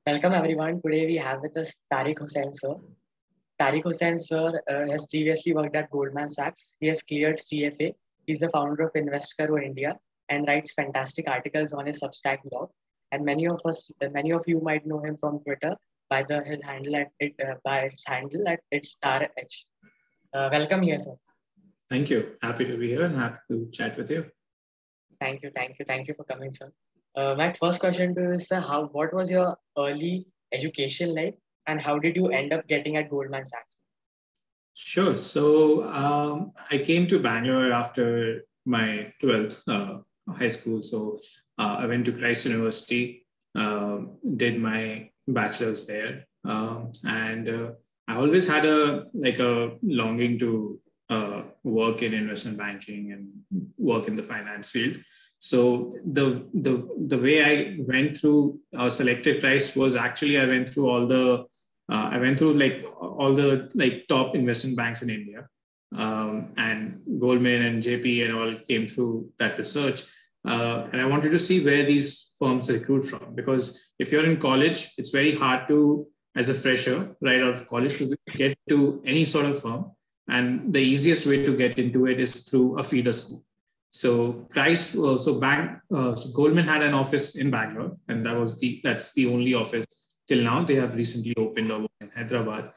Welcome everyone. Today we have with us Tariq Hussain sir. Tariq Hussain sir has previously worked at Goldman Sachs. He has cleared CFA. He's the founder of InvesKaroIndia and writes fantastic articles on his Substack blog. And many of you might know him from Twitter by his handle at it's Star H. Welcome here, sir. Thank you. Happy to be here and happy to chat with you. Thank you for coming, sir. My first question to you is, sir, what was your early education like, and how did you end up getting at Goldman Sachs? Sure. So I came to Bangalore after my 12th high school. So I went to Christ University, did my bachelor's there, and I always had a longing to work in investment banking and work in the finance field. So the way I went through selected Christ was actually I went through all the top investment banks in India, and Goldman and JP and all came through that research, and I wanted to see where these firms recruit from, because if you're in college, it's very hard to, as a fresher right out of college, to get to any sort of firm, and the easiest way to get into it is through a feeder school. So Goldman had an office in Bangalore, and that's the only office till now. They have recently opened over in Hyderabad.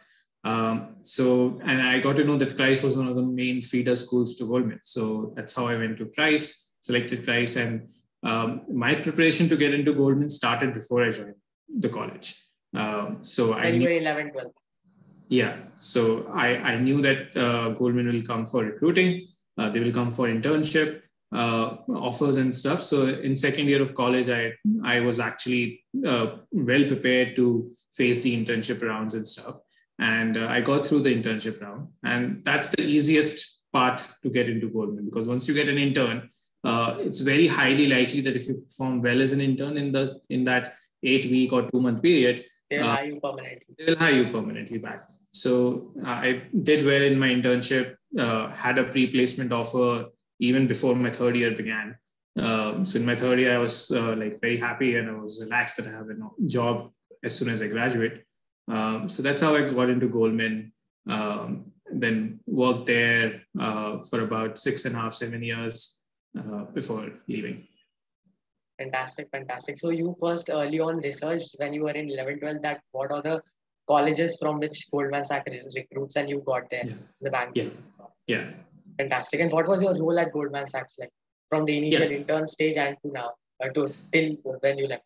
And I got to know that Christ was one of the main feeder schools to Goldman. So that's how I went to Christ, selected Christ, and my preparation to get into Goldman started before I joined the college. When you were 11, 12. Yeah. So I knew that Goldman will come for recruiting. They will come for internship offers and stuff. So in second year of college, I was actually well prepared to face the internship rounds and stuff. And I got through the internship round. And that's the easiest part to get into Goldman, because once you get an intern, it's very highly likely that if you perform well as an intern in that 8-week or 2-month period, they'll hire you permanently. They will hire you permanently back. So I did well in my internship, had a pre-placement offer even before my third year began. So in my third year, I was very happy, and I was relaxed that I have a job as soon as I graduate. So that's how I got into Goldman. Then worked there for about 6.5, 7 years before leaving. Fantastic. So you first early on researched when you were in 11, 12 that what are the colleges from which Goldman Sachs recruits, and you got there in the bank. Yeah. Fantastic. And what was your role at Goldman Sachs like from the initial intern stage and to now, till when you left?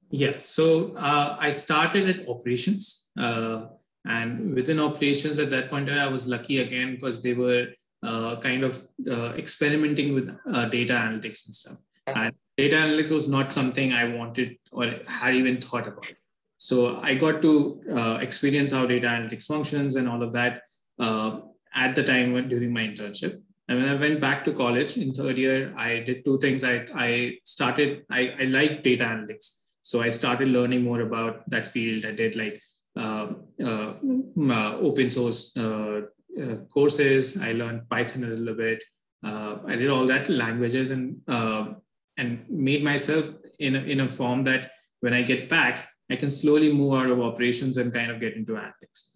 Yeah. So I started at operations, and within operations at that point, I was lucky again because they were experimenting with data analytics and stuff. And data analytics was not something I wanted or had even thought about. So I got to experience how data analytics functions and all of that at the time during my internship. And when I went back to college in third year, I did two things. I liked data analytics. So I started learning more about that field. I did open source courses. I learned Python a little bit. I did all that languages and made myself in a form that when I get back, I can slowly move out of operations and kind of get into analytics.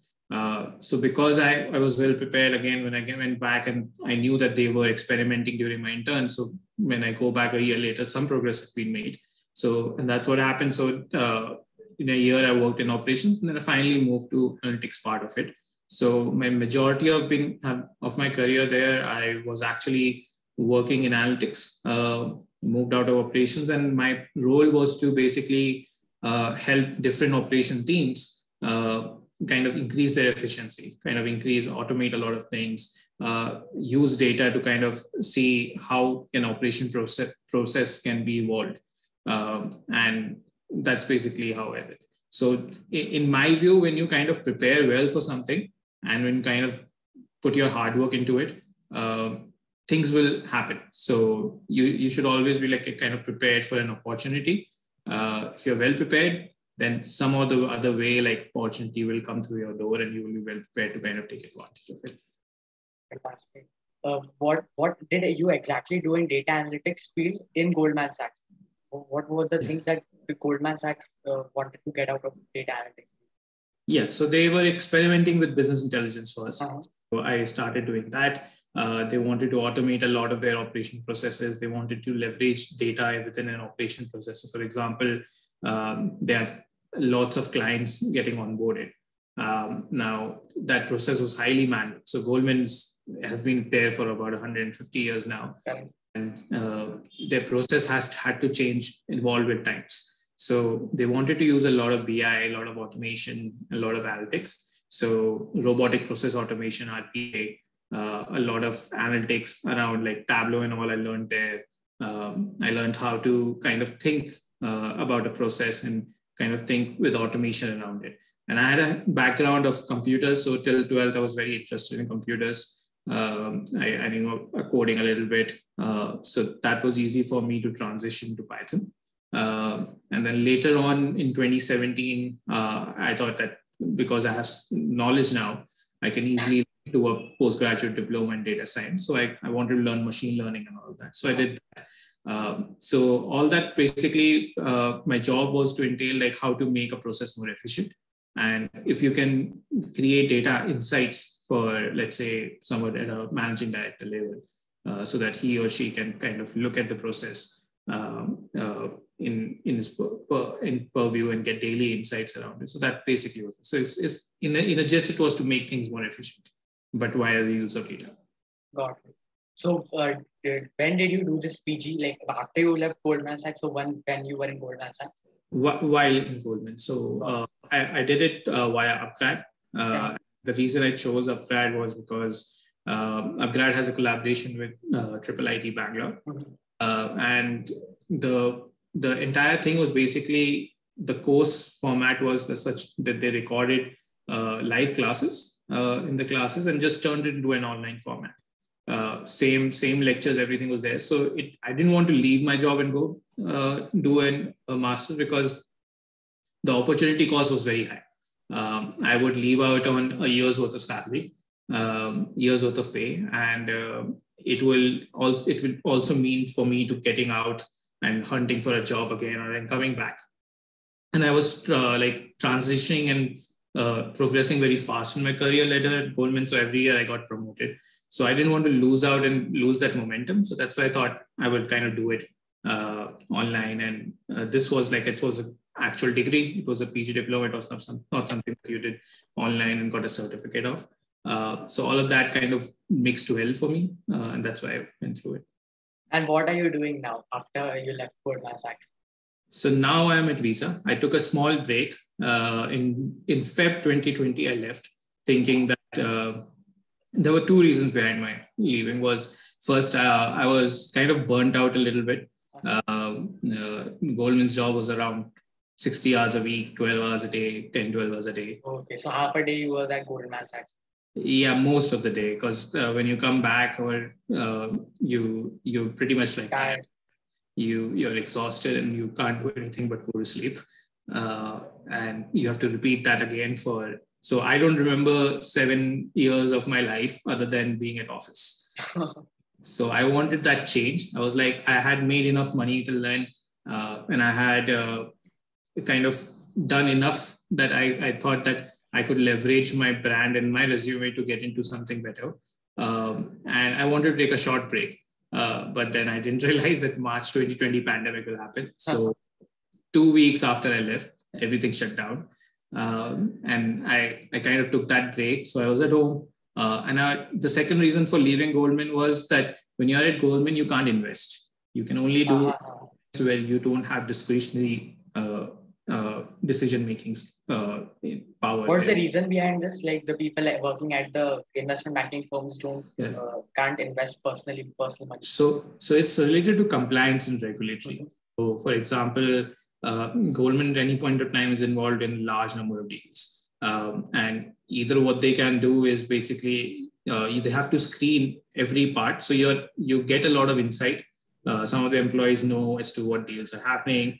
So because I was well prepared again when I went back, and I knew that they were experimenting during my intern. So when I go back a year later, some progress has been made. So, and that's what happened. So in a year, I worked in operations, and then I finally moved to analytics part of it. So my majority of my career there, I was actually working in analytics, moved out of operations, and my role was to basically help different operation teams kind of increase their efficiency, automate a lot of things, use data to kind of see how an operation process can be evolved. And that's basically how I did. So in my view, when you kind of prepare well for something and when you kind of put your hard work into it, things will happen. So you should always be kind of prepared for an opportunity. If you're well prepared, then some or the other way, opportunity will come through your door, and you will be well prepared to kind of take advantage of it. Fantastic. What did you exactly do in data analytics field in Goldman Sachs? What were the things that the Goldman Sachs wanted to get out of data analytics? Yes, so they were experimenting with business intelligence first. Uh-huh. So I started doing that. They wanted to automate a lot of their operation processes. They wanted to leverage data within an operation process. So for example, they have lots of clients getting onboarded. Now, that process was highly manual. So Goldman has been there for about 150 years now. Okay. And their process has had to change, evolve with times. So they wanted to use a lot of BI, a lot of automation, a lot of analytics. So robotic process automation, RPA, a lot of analytics around like Tableau and all I learned there. I learned how to kind of think about a process and kind of think with automation around it. And I had a background of computers. So till 12th, I was very interested in computers. I knew coding a little bit. So that was easy for me to transition to Python. And then later on in 2017, I thought that because I have knowledge now, I can easily do a postgraduate diploma in data science. So I wanted to learn machine learning and all of that. So I did that. So all that basically, my job was to entail like how to make a process more efficient. And if you can create data insights for, let's say, someone at a managing director level, so that he or she can kind of look at the process in his purview and get daily insights around it. So that basically was. So it's in a gist, it was to make things more efficient, but via the use of data. Got it. So when did you do this PG? Like after you left Goldman Sachs, so when you were in Goldman Sachs? While in Goldman. So I did it via Upgrad. The reason I chose Upgrad was because Upgrad has a collaboration with IIIT Bangalore. Mm-hmm. And the entire thing was basically the course format was such that they recorded live classes in the classes and just turned it into an online format. Same lectures, everything was there. So I didn't want to leave my job and go do a master's because the opportunity cost was very high. I would leave out on a year's worth of salary, year's worth of pay, and it will also mean for me to getting out and hunting for a job again or then coming back. And I was like transitioning and progressing very fast in my career ladder at Goldman. So every year I got promoted. So I didn't want to lose out and lose that momentum. So that's why I thought I would kind of do it online. And this was like, it was an actual degree. It was a PG diploma. It was not something that you did online and got a certificate of. So all of that kind of mixed well for me. And that's why I went through it. And what are you doing now after you left Goldman Sachs? So now I'm at Visa. I took a small break. In Feb 2020, I left thinking that there were two reasons behind my leaving. Was first, I was kind of burnt out a little bit. Goldman's job was around 60 hours a week, 12 hours a day, 10, 12 hours a day. Okay, so half a day you was at Goldman Sachs. Yeah, most of the day, because when you come back or you're pretty much like tired. You're exhausted and you can't do anything but go to sleep. And you have to repeat that again so I don't remember 7 years of my life other than being at office. So I wanted that change. I was like, I had made enough money to learn and I had kind of done enough that I thought that I could leverage my brand and my resume to get into something better. And I wanted to take a short break. But then I didn't realize that March 2020 pandemic will happen. So 2 weeks after I left, everything shut down. And I kind of took that break. So I was at home. And the second reason for leaving Goldman was that when you're at Goldman, you can't invest. You can only do where you don't have discretionary decision-making power. What's the reason behind this? Like the people working at the investment banking firms can't invest personal money. So it's related to compliance and regulatory. So for example, Goldman at any point of time is involved in a large number of deals. And either what they can do is basically they have to screen every part. So you get a lot of insight. Some of the employees know as to what deals are happening.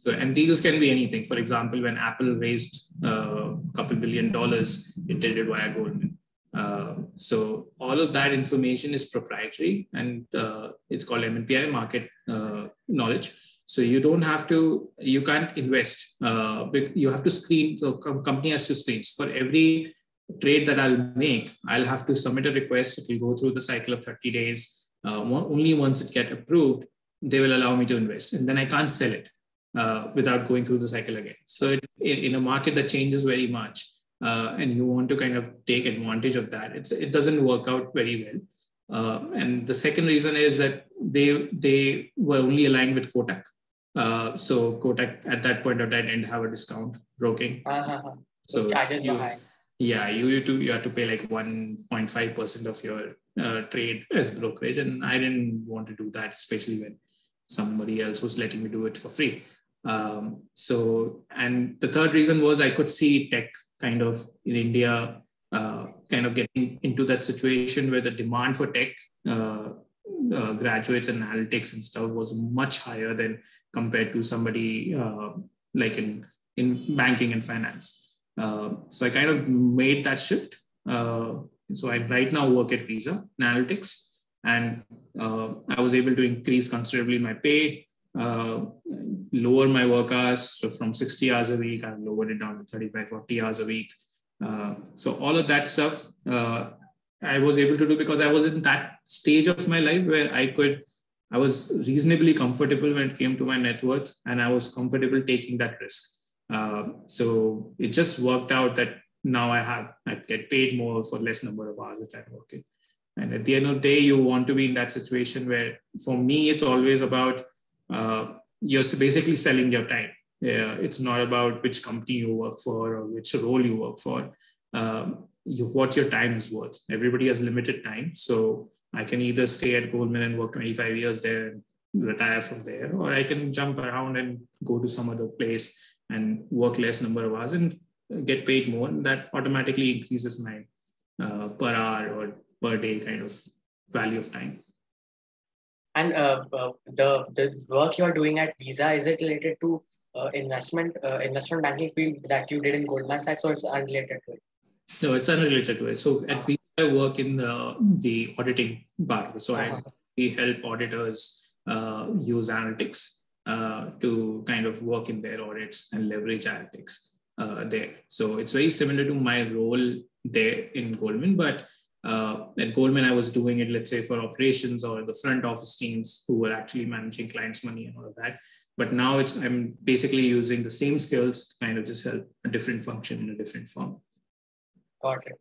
And deals can be anything. For example, when Apple raised a couple $1 billion, it did it via Goldman. So all of that information is proprietary and it's called MNPI, market knowledge. So you can't invest. You have to screen, the company has to screen. For every trade that I'll make, I'll have to submit a request. It will go through the cycle of 30 days. Only once it gets approved, they will allow me to invest. And then I can't sell it without going through the cycle again. So in a market that changes very much, and you want to kind of take advantage of that, it doesn't work out very well. And the second reason is that they were only aligned with Kotak. So Kotak at that point of time didn't have a discount broking. So charges were high. Yeah, you have to pay like 1.5% of your trade as brokerage, and I didn't want to do that, especially when somebody else was letting me do it for free. So, and the third reason was I could see tech kind of in India kind of getting into that situation where the demand for tech graduates and analytics and stuff was much higher than compared to somebody like in banking and finance. So I kind of made that shift. So I right now work at Visa Analytics, and I was able to increase considerably my pay, lower my work hours. So from 60 hours a week, I've lowered it down to 35, 40 hours a week. So all of that stuff I was able to do because I was in that stage of my life where I was reasonably comfortable when it came to my net worth, and I was comfortable taking that risk. So it just worked out that now I get paid more for less number of hours that I'm working. And at the end of the day, you want to be in that situation where, for me, it's always about you're basically selling your time. It's not about which company you work for or which role you work for. What your time is worth. Everybody has limited time. So I can either stay at Goldman and work 25 years there and retire from there, or I can jump around and go to some other place and work less number of hours and get paid more. And that automatically increases my per hour or per day kind of value of time. And the work you are doing at Visa, is it related to investment banking field that you did in Goldman Sachs, or it's unrelated to it? No, it's unrelated to it. So at Visa, I work in the auditing part. So we help auditors use analytics to kind of work in their audits and leverage analytics there. So it's very similar to my role there in Goldman, but at Goldman, I was doing it, let's say, for operations or the front office teams who were actually managing clients' money and all of that. But now I'm basically using the same skills to kind of just help a different function in a different firm. Got it.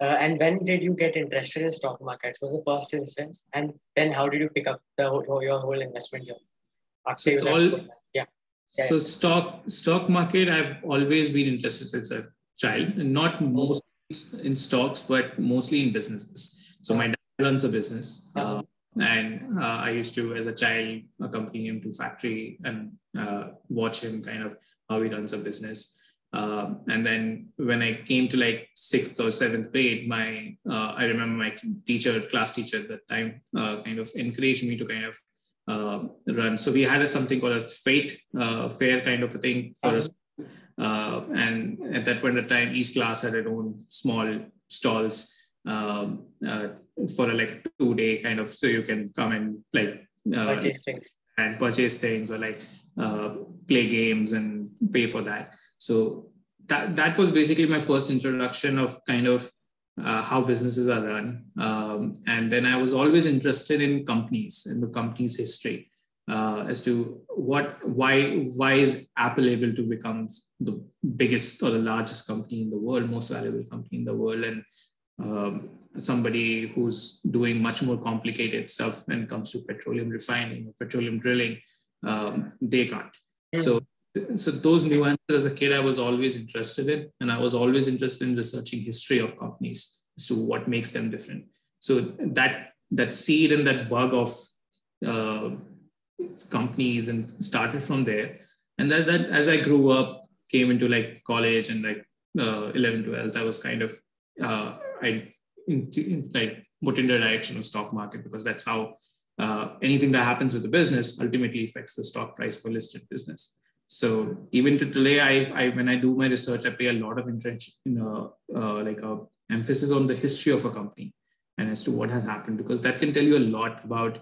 And when did you get interested in stock markets? Was the first instance, and then how did you pick up your whole investment journey? So it's all So stock market, I've always been interested since a child, and not mostly in stocks, but mostly in businesses. So my dad runs a business, and I used to, as a child, accompany him to factory and watch him kind of how he runs a business. And then when I came to like 6th or 7th grade, I remember my class teacher at that time kind of encouraged me to kind of run. So we had something called a fair kind of a thing for us. And at that point of time, each class had their own small stalls for like a 2-day kind of, so you can come and like purchase things or like play games and pay for that. So that was basically my first introduction of kind of how businesses are run. And then I was always interested in companies and the company's history as to why is Apple able to become the biggest or the largest company in the world, most valuable company in the world, and somebody who's doing much more complicated stuff when it comes to petroleum refining or petroleum drilling, they can't. So those nuances as a kid, I was always interested in, and I was always interested in researching history of companies as to what makes them different. So that seed and that bug of companies and started from there. And that as I grew up, came into like college and like 11, 12, I was kind of, I put in the direction of stock market, because that's how anything that happens with the business ultimately affects the stock price of a listed business. So even to today, I when I do my research, I pay a lot of attention, like a emphasis on the history of a company and as to what has happened, because that can tell you a lot about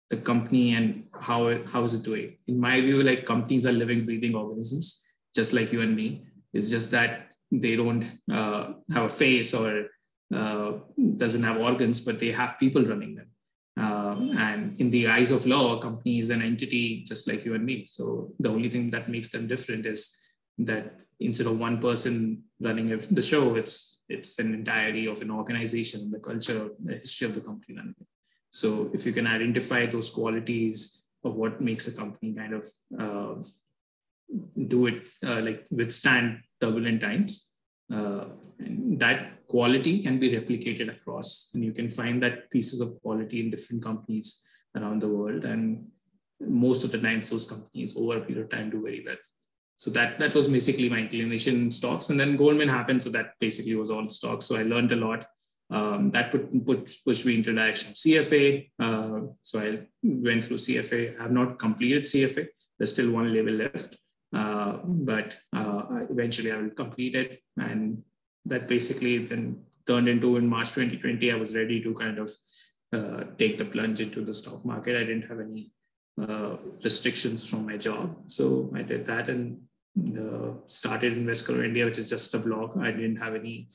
the company and how is it doing. In my view, like companies are living, breathing organisms, just like you and me. It's just that they don't have a face or doesn't have organs, but they have people running them. And in the eyes of law, a company is an entity just like you and me. So the only thing that makes them different is that instead of one person running the show, it's an entirety of an organization, the culture, the history of the company running it. So if you can identify those qualities of what makes a company kind of do it, like withstand turbulent times, and that quality can be replicated across, and you can find that pieces of quality in different companies around the world. And most of the times those companies over a period of time do very well. So that was basically my inclination in stocks. And then Goldman happened. So that basically was all stocks. So I learned a lot. That pushed me into the direction of CFA. So I went through CFA. I have not completed CFA. There's still one level left. But eventually I will complete it. And that basically then turned into, in March 2020, I was ready to kind of take the plunge into the stock market. I didn't have any restrictions from my job. So I did that and started InvestKaroIndia, which is just a blog. I didn't have any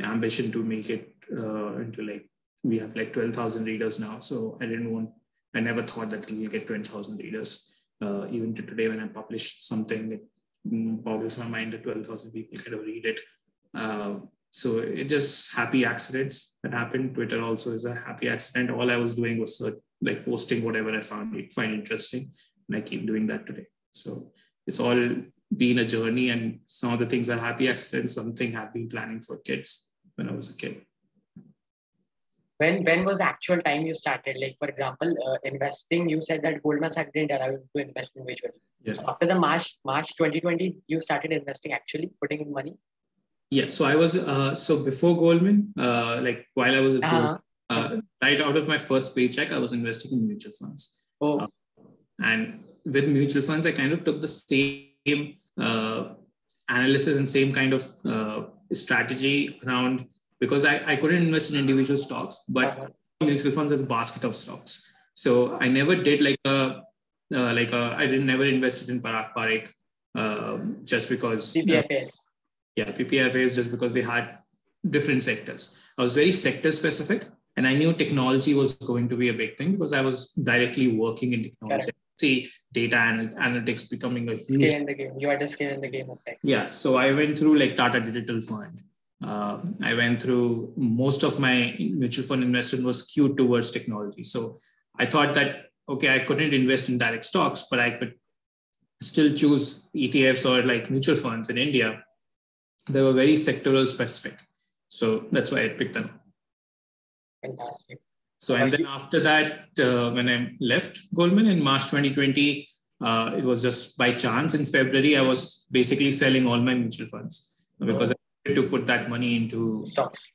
ambition to make it into like, we have like 12,000 readers now. So I never thought that we'll get 20,000 readers. Even to today, when I publish something, it boggles my mind that 12,000 people kind of read it. So it just happy accidents that happened. Twitter also is a happy accident. All I was doing was like posting whatever I find interesting. And I keep doing that today. So it's all been a journey, and some of the things are happy accidents. Something I've been planning for kids when I was a kid. When was the actual time you started? Like, for example, investing, you said that Goldman Sachs didn't allow you to invest individually. Yeah. So after the March 2020, you started investing, actually putting in money? Yeah. So I was, so before Goldman, like while I was at Goldman, right out of my first paycheck, I was investing in mutual funds. Oh. And with mutual funds, I kind of took the same analysis and same kind of strategy around, because I couldn't invest in individual stocks, but mutual funds as a basket of stocks. So I never did I never invested in Tariq just because. PPFAs. PPFAs, just because they had different sectors. I was very sector specific, and I knew technology was going to be a big thing because I was directly working in technology. Correct. See data analytics becoming a huge skin in the game. You had a skin in the game of tech. Yeah. So I went through like Tata Digital Fund. I went through, most of my mutual fund investment was skewed towards technology. So I thought that, okay, I couldn't invest in direct stocks, but I could still choose ETFs or like mutual funds in India. They were very sectoral specific. So that's why I picked them. Fantastic. So, and then after that, when I left Goldman in March 2020, it was just by chance. In February, I was basically selling all my mutual funds because I wanted to put that money into stocks.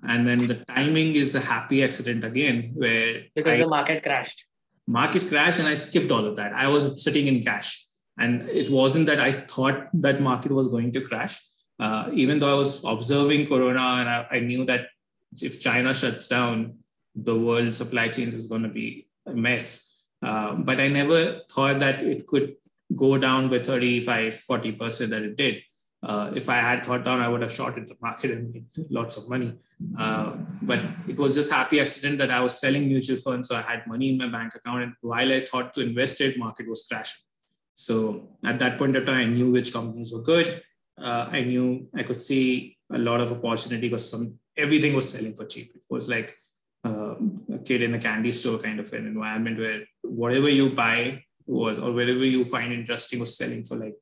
And then the timing is a happy accident again, where because the market crashed. Market crashed and I skipped all of that. I was sitting in cash. And it wasn't that I thought that market was going to crash. Even though I was observing Corona, and I knew that if China shuts down, the world supply chains is going to be a mess. But I never thought that it could go down by 35-40% that it did. If I had thought down, I would have shorted the market and made lots of money. But it was just happy accident that I was selling mutual funds. So I had money in my bank account. And while I thought to invest it, market was crashing. So at that point of time, I knew which companies were good. I knew I could see a lot of opportunity because everything was selling for cheap. It was like a kid in a candy store kind of an environment where whatever you buy was, or whatever you find interesting, was selling for like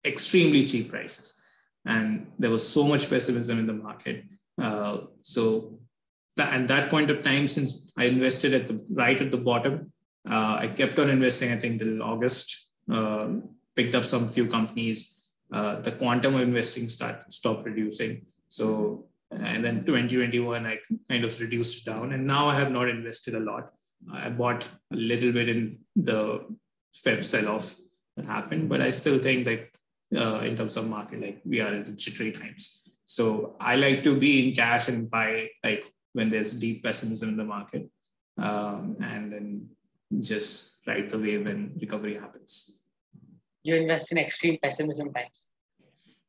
extremely cheap prices. And there was so much pessimism in the market. So at that point of time, since I invested right at the bottom, I kept on investing, I think, till August. Picked up some few companies. The quantum of investing stopped reducing. So, and then 2021, I kind of reduced it down. And now I have not invested a lot. I bought a little bit in the Feb sell-off that happened, but I still think that in terms of market, like we are in jittery times. So I like to be in cash and buy like when there's deep pessimism in the market. and then just ride the wave when recovery happens. You invest in extreme pessimism times.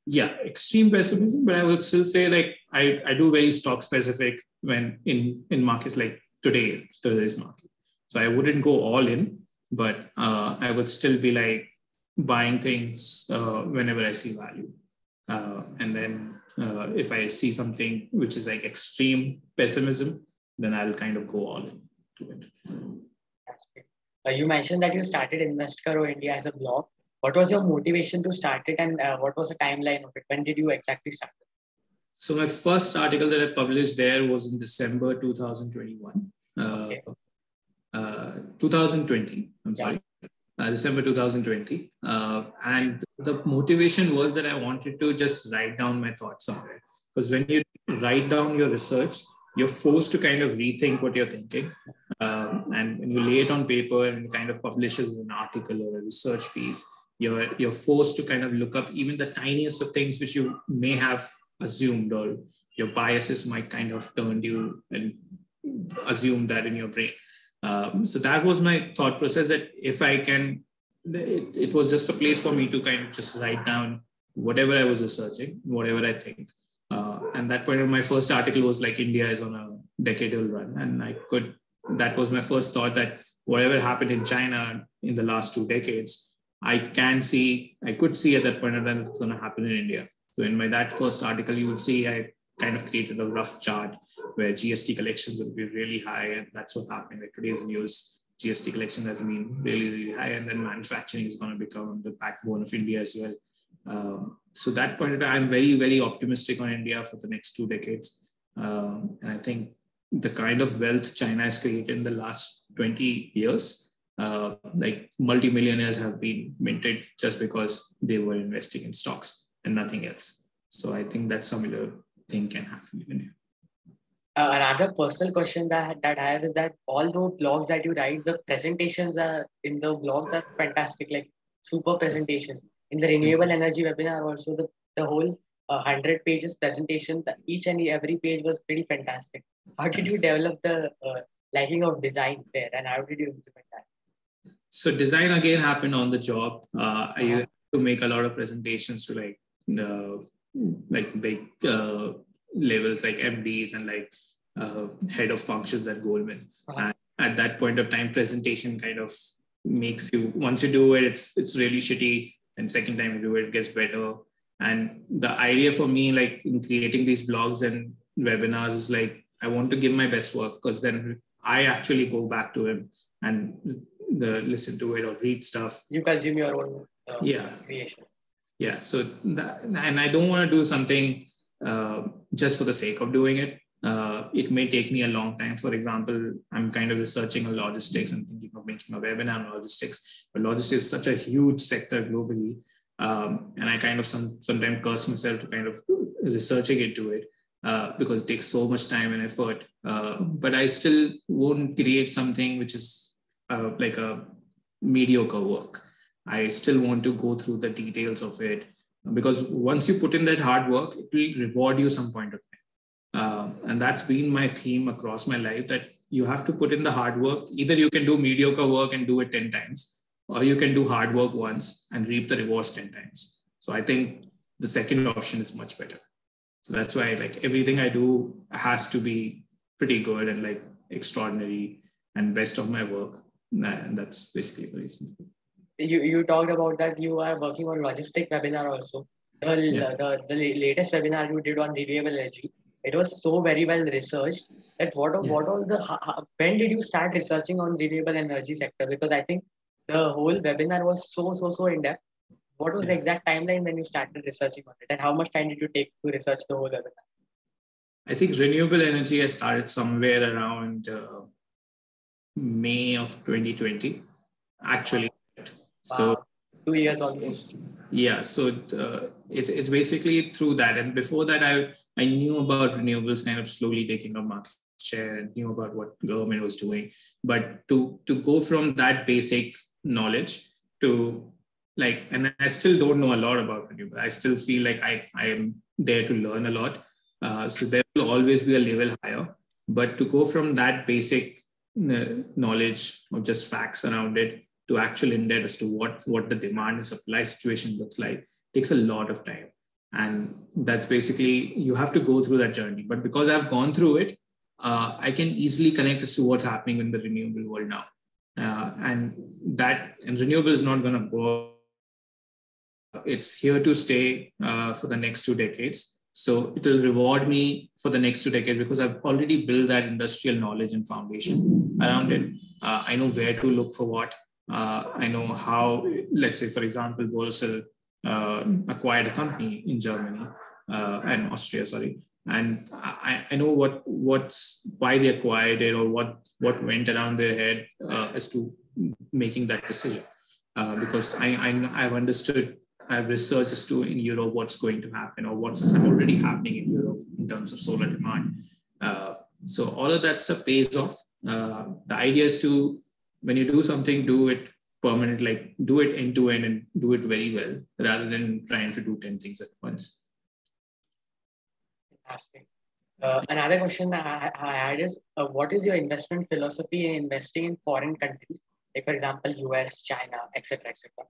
Yeah, extreme pessimism, but I would still say like I do very stock specific when in markets like today's market. So I wouldn't go all in, but I would still be like buying things whenever I see value. And then if I see something which is like extreme pessimism, then I'll kind of go all in to it. That's great. You mentioned that you started InvestKaroIndia as a blog. What was your motivation to start it, and what was the timeline of it? When did you exactly start it? So my first article that I published there was in December 2021. Okay. 2020, I'm sorry. December 2020. And the motivation was that I wanted to just write down my thoughts somewhere. Because when you write down your research, you're forced to kind of rethink what you're thinking. And when you lay it on paper and kind of publish it as an article or a research piece, you're forced to kind of look up even the tiniest of things which you may have assumed, or your biases might kind of turn you and assume that in your brain. So that was my thought process, that if I can, it was just a place for me to kind of just write down whatever I was researching, whatever I think. And that point of my first article was like, India is on a decadal run. And that was my first thought, that whatever happened in China in the last 2 decades, I could see at that point of time it's going to happen in India. So in that first article, you would see I kind of created a rough chart where GST collections would be really high. And that's what happened. Like today's news, GST collection has been really, really high. And then manufacturing is going to become the backbone of India as well. So that point of time, I'm very, very optimistic on India for the next 2 decades. And I think the kind of wealth China has created in the last 20 years, like multimillionaires have been minted just because they were investing in stocks and nothing else. So I think that similar thing can happen in India. Another personal question that I have is that all the blogs that you write, the presentations in the blogs are fantastic, like super presentations. In the renewable energy webinar also, the whole 100 pages presentation, each and every page was pretty fantastic. How did you develop the liking of design there, and how did you implement that? So design again happened on the job. I used to make a lot of presentations to like big levels like MDs and like head of functions at Goldman. And at that point of time, presentation kind of makes you, once you do it, it's really shitty. And second time you do it, it gets better. And the idea for me, like in creating these blogs and webinars, is like, I want to give my best work, because then I actually go back to him and listen to it or read stuff. You consume your own creation. Yeah. So and I don't want to do something just for the sake of doing it. It may take me a long time. For example, I'm kind of researching on logistics and thinking of making a webinar on logistics. But logistics is such a huge sector globally. And I kind of sometimes curse myself to kind of researching into it because it takes so much time and effort. But I still won't create something which is like a mediocre work. I still want to go through the details of it, because once you put in that hard work, it will reward you some point of time. And that's been my theme across my life, that you have to put in the hard work. Either you can do mediocre work and do it 10 times, or you can do hard work once and reap the rewards 10 times. So I think the second option is much better. So that's why like everything I do has to be pretty good and like extraordinary and best of my work. And that's basically the reason. You talked about that you are working on logistic webinar also. The latest webinar you did on renewable energy, it was so very well researched. That when did you start researching on renewable energy sector? Because I think the whole webinar was so in depth. What was the exact timeline when you started researching on it, and how much time did you take to research the whole webinar? I think renewable energy has started somewhere around May of 2020, actually. Wow. So 2 years almost. Yeah, so it's basically through that. And before that, I knew about renewables kind of slowly taking up market share and knew about what government was doing. But to go from that basic knowledge to like, and I still don't know a lot about renewables. I still feel like I am there to learn a lot. So there will always be a level higher. But to go from that basic knowledge or just facts around it to actual in-depth as to what the demand and supply situation looks like. It takes a lot of time. And that's basically, you have to go through that journey. But because I've gone through it, I can easily connect as to what's happening in the renewable world now. And renewable is not going to go. It's here to stay for the next 2 decades. So it will reward me for the next 2 decades because I've already built that industrial knowledge and foundation around it. I know where to look for what. I know how, let's say, for example, Borussia acquired a company in Germany and Austria, sorry. And I know why they acquired it or what went around their head as to making that decision. Because I've understood, I've researched as to in Europe what's going to happen or what's already happening in Europe in terms of solar demand. So all of that stuff pays off. The idea is to, when you do something, do it permanent, like do it end to end and do it very well rather than trying to do 10 things at once. Fantastic. Another question I had is, what is your investment philosophy in investing in foreign countries? Like, for example, US, China, etc., etc.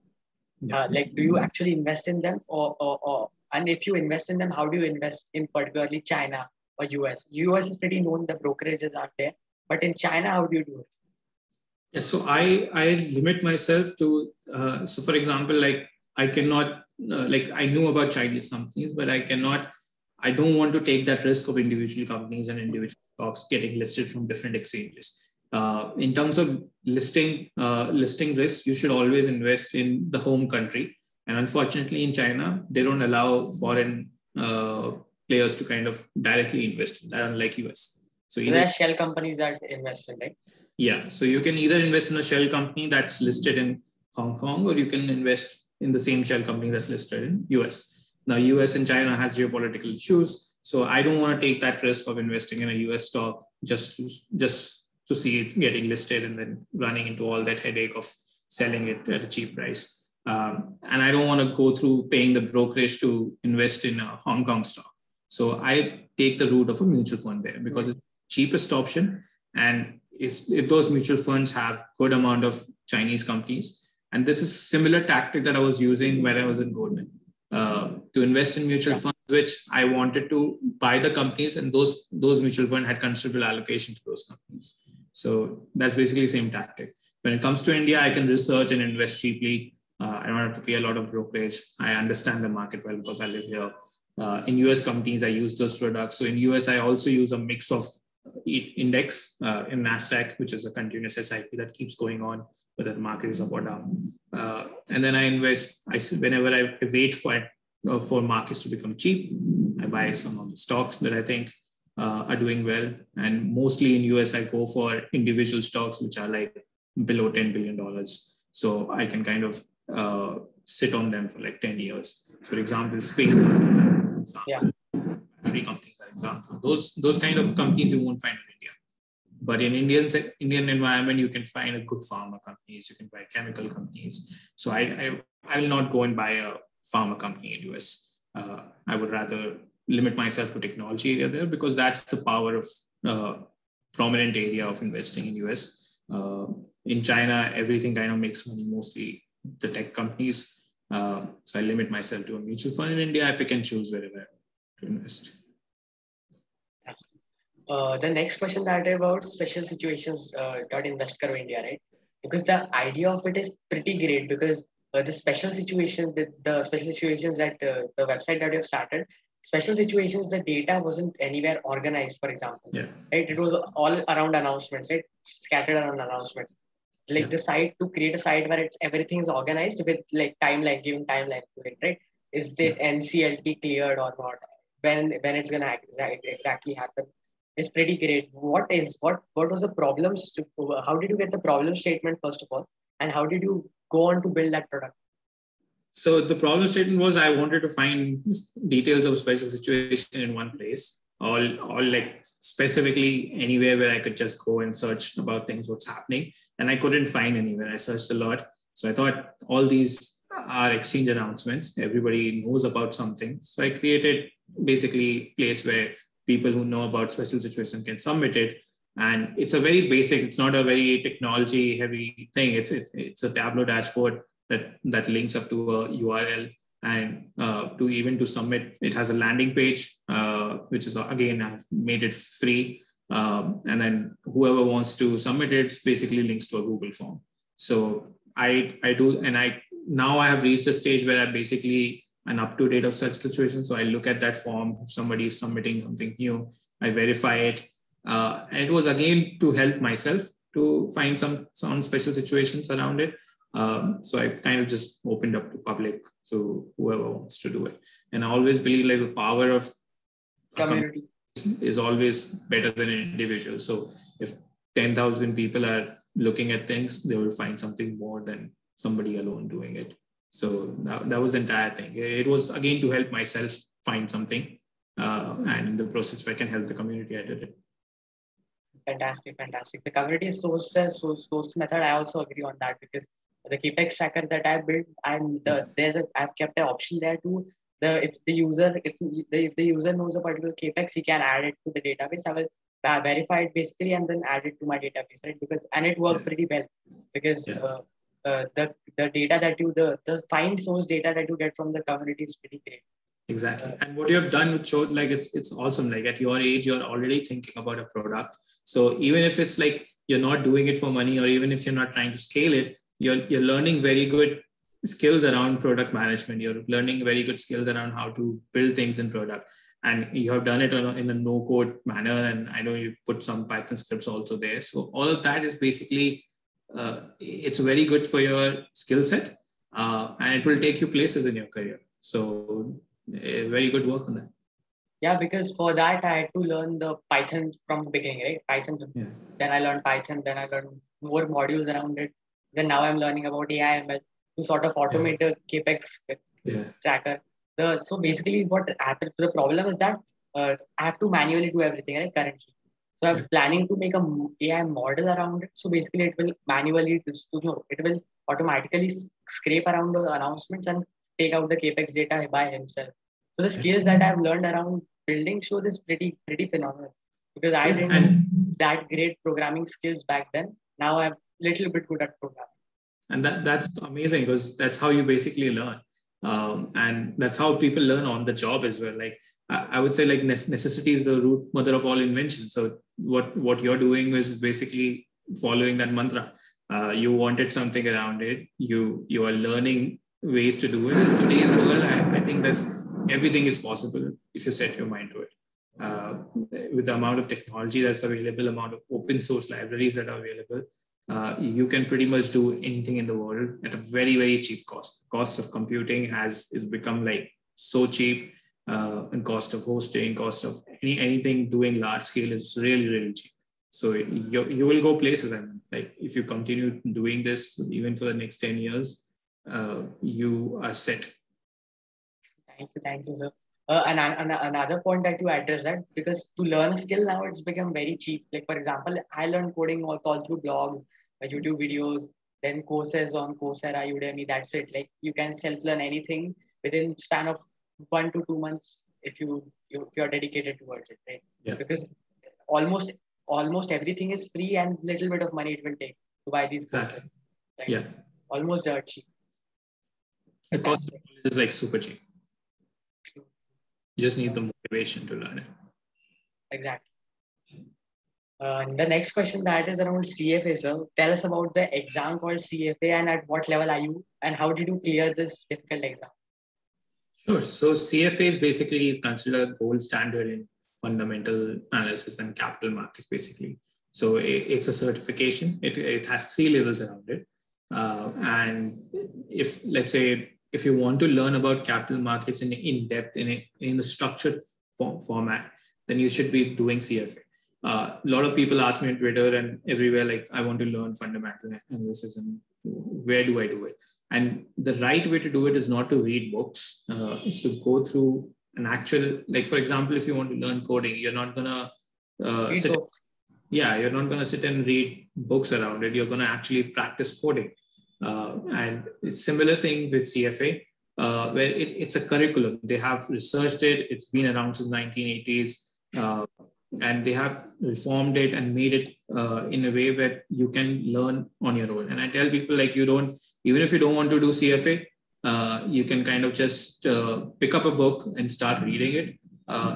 Yeah. Like, do you actually invest in them and if you invest in them, how do you invest in particularly China or US? US is pretty known, the brokerages are there, but in China, how do you do it? Yeah, so I limit myself to, so for example, like I cannot, like I know about Chinese companies, but I don't want to take that risk of individual companies and individual stocks getting listed from different exchanges. In terms of listing risk, you should always invest in the home country. And unfortunately in China, they don't allow foreign players to kind of directly invest in that, unlike US. So there are shell companies that invest in, right? Yeah, so you can either invest in a shell company that's listed in Hong Kong, or you can invest in the same shell company that's listed in US. Now, US and China has geopolitical issues, so I don't want to take that risk of investing in a US stock just to see it getting listed and then running into all that headache of selling it at a cheap price. And I don't want to go through paying the brokerage to invest in a Hong Kong stock. So I take the route of a mutual fund there because it's the cheapest option. And if those mutual funds have good amount of Chinese companies, and this is similar tactic that I was using when I was in Goldman, to invest in mutual funds, which I wanted to buy the companies, and those mutual funds had considerable allocation to those companies. So that's basically the same tactic. When it comes to India, I can research and invest cheaply. I don't have to pay a lot of brokerage. I understand the market well because I live here. In US companies, I use those products. So in US, I also use a mix of index in NASDAQ, which is a continuous SIP that keeps going on, whether the market is up or down. And then I invest, whenever I wait for markets to become cheap, I buy some of the stocks that I think are doing well. And mostly in US, I go for individual stocks, which are like below $10 billion. So I can kind of sit on them for like 10 years. For example, space companies are an example. Battery companies are an example. Those kind of companies you won't find in India. But in Indian environment, you can find a good pharma companies, you can buy chemical companies. So I will not go and buy a pharma company in US. I would rather limit myself to technology area there because that's the power of prominent area of investing in US. In China, everything kind of makes money, mostly the tech companies. So I limit myself to a mutual fund. In India, I pick and choose wherever to invest. Yes. The next question that I about special situations .InvestKaroIndia, right? Because the idea of it is pretty great because the special situations, the special situations that the website that you have started, special situations, the data wasn't anywhere organized, for example. Yeah. Right? It was all around announcements, right? Scattered around announcements. Like the site, to create a site where everything is organized with like timeline, giving timeline to it, right? Is the NCLT cleared or not? When it's gonna exactly happen? Is pretty great. What was the problems? How did you get the problem statement first of all, and how did you go on to build that product? So the problem statement was I wanted to find details of special situation in one place, all like specifically anywhere where I could just go and search about things, what's happening, and I couldn't find anywhere. I searched a lot, so I thought all these are exchange announcements. Everybody knows about something, so I created basically a place where people who know about special situation can submit it. And it's a very basic, it's not a very technology heavy thing. It's a Tableau dashboard that links up to a URL. And to submit, it has a landing page, which is, again, I've made it free. And then whoever wants to submit it, basically links to a Google form. So I do, and now I have reached a stage where I basically am up to date of such situations. So I look at that form, if somebody is submitting something new, I verify it. And it was, again, to help myself to find some special situations around it. So I kind of just opened up to public, so whoever wants to do it. And I always believe like the power of community is always better than an individual. So if 10,000 people are looking at things, they will find something more than somebody alone doing it. So that was the entire thing. It was, again, to help myself find something. And in the process, if I can help the community, I did it. Fantastic. The community source method, I also agree on that, because the Capex tracker that I built, I've kept an option there too. If the user knows a particular Capex, he can add it to the database. I will verify it basically and then add it to my database, right? And it worked pretty well, because the data that the find source data that you get from the community is pretty great. Exactly. And what you have done showed like it's awesome. Like at your age, you're already thinking about a product. So even if it's like you're not doing it for money, or even if you're not trying to scale it, you're learning very good skills around product management. You're learning very good skills around how to build things in product. And you have done it in a no-code manner. And I know you put some Python scripts also there. So all of that is basically, it's very good for your skill set. And it will take you places in your career. So very good work on that. Yeah, because for that I had to learn the Python from the beginning, right? Python. Yeah. Then I learned Python. Then I learned more modules around it. Then now I'm learning about AI ML to sort of automate a Capex tracker. So basically, what happened? The problem is that I have to manually do everything, right? Currently, so I'm planning to make a AI model around it. So basically, it will manually, it will automatically scrape around those announcements and take out the Capex data by himself. So the skills that I've learned around building show this pretty phenomenal, because I didn't have that great programming skills back then. Now I'm a little bit good at programming. And that's amazing, because that's how you basically learn. And that's how people learn on the job as well. Like I would say, like necessity is the root mother of all invention. So what you're doing is basically following that mantra. You wanted something around it. You are learning ways to do it. In today's world, I think everything is possible if you set your mind to it. With the amount of technology that's available, amount of open source libraries that are available, you can pretty much do anything in the world at a very, very cheap cost. The cost of computing has become like so cheap, and cost of hosting, cost of anything doing large scale is really, really cheap. So you will go places, and like if you continue doing this even for the next 10 years, you are set. Thank you, sir. And another point that you addressed, that because to learn a skill now, it's become very cheap. Like for example, I learned coding all through blogs, YouTube videos, then courses on Coursera, Udemy. That's it. Like you can self-learn anything within span of 1 to 2 months if you are dedicated towards it, right? Yeah. Because almost everything is free, and little bit of money it will take to buy these courses. Right? Yeah. Almost dirt cheap. The cost is like super cheap. You just need the motivation to learn it. Exactly. The next question that is around CFA, sir. Tell us about the exam called CFA, and at what level are you, and how did you clear this difficult exam? Sure. So CFA is basically considered a gold standard in fundamental analysis and capital markets, basically. So it's a certification. It has 3 levels around it. And let's say, if you want to learn about capital markets in depth, in a structured format, then you should be doing CFA. A lot of people ask me on Twitter and everywhere, like, I want to learn fundamental analysis, and where do I do it? And the right way to do it is not to read books, is to go through an actual, like, for example, if you want to learn coding, you're not going to you're not going to sit and read books around it. You're going to actually practice coding. And it's similar thing with CFA, where it's a curriculum. They have researched it. It's been around since 1980s. and they have reformed it and made it in a way where you can learn on your own. And I tell people, like, even if you don't want to do CFA, you can kind of just pick up a book and start reading it.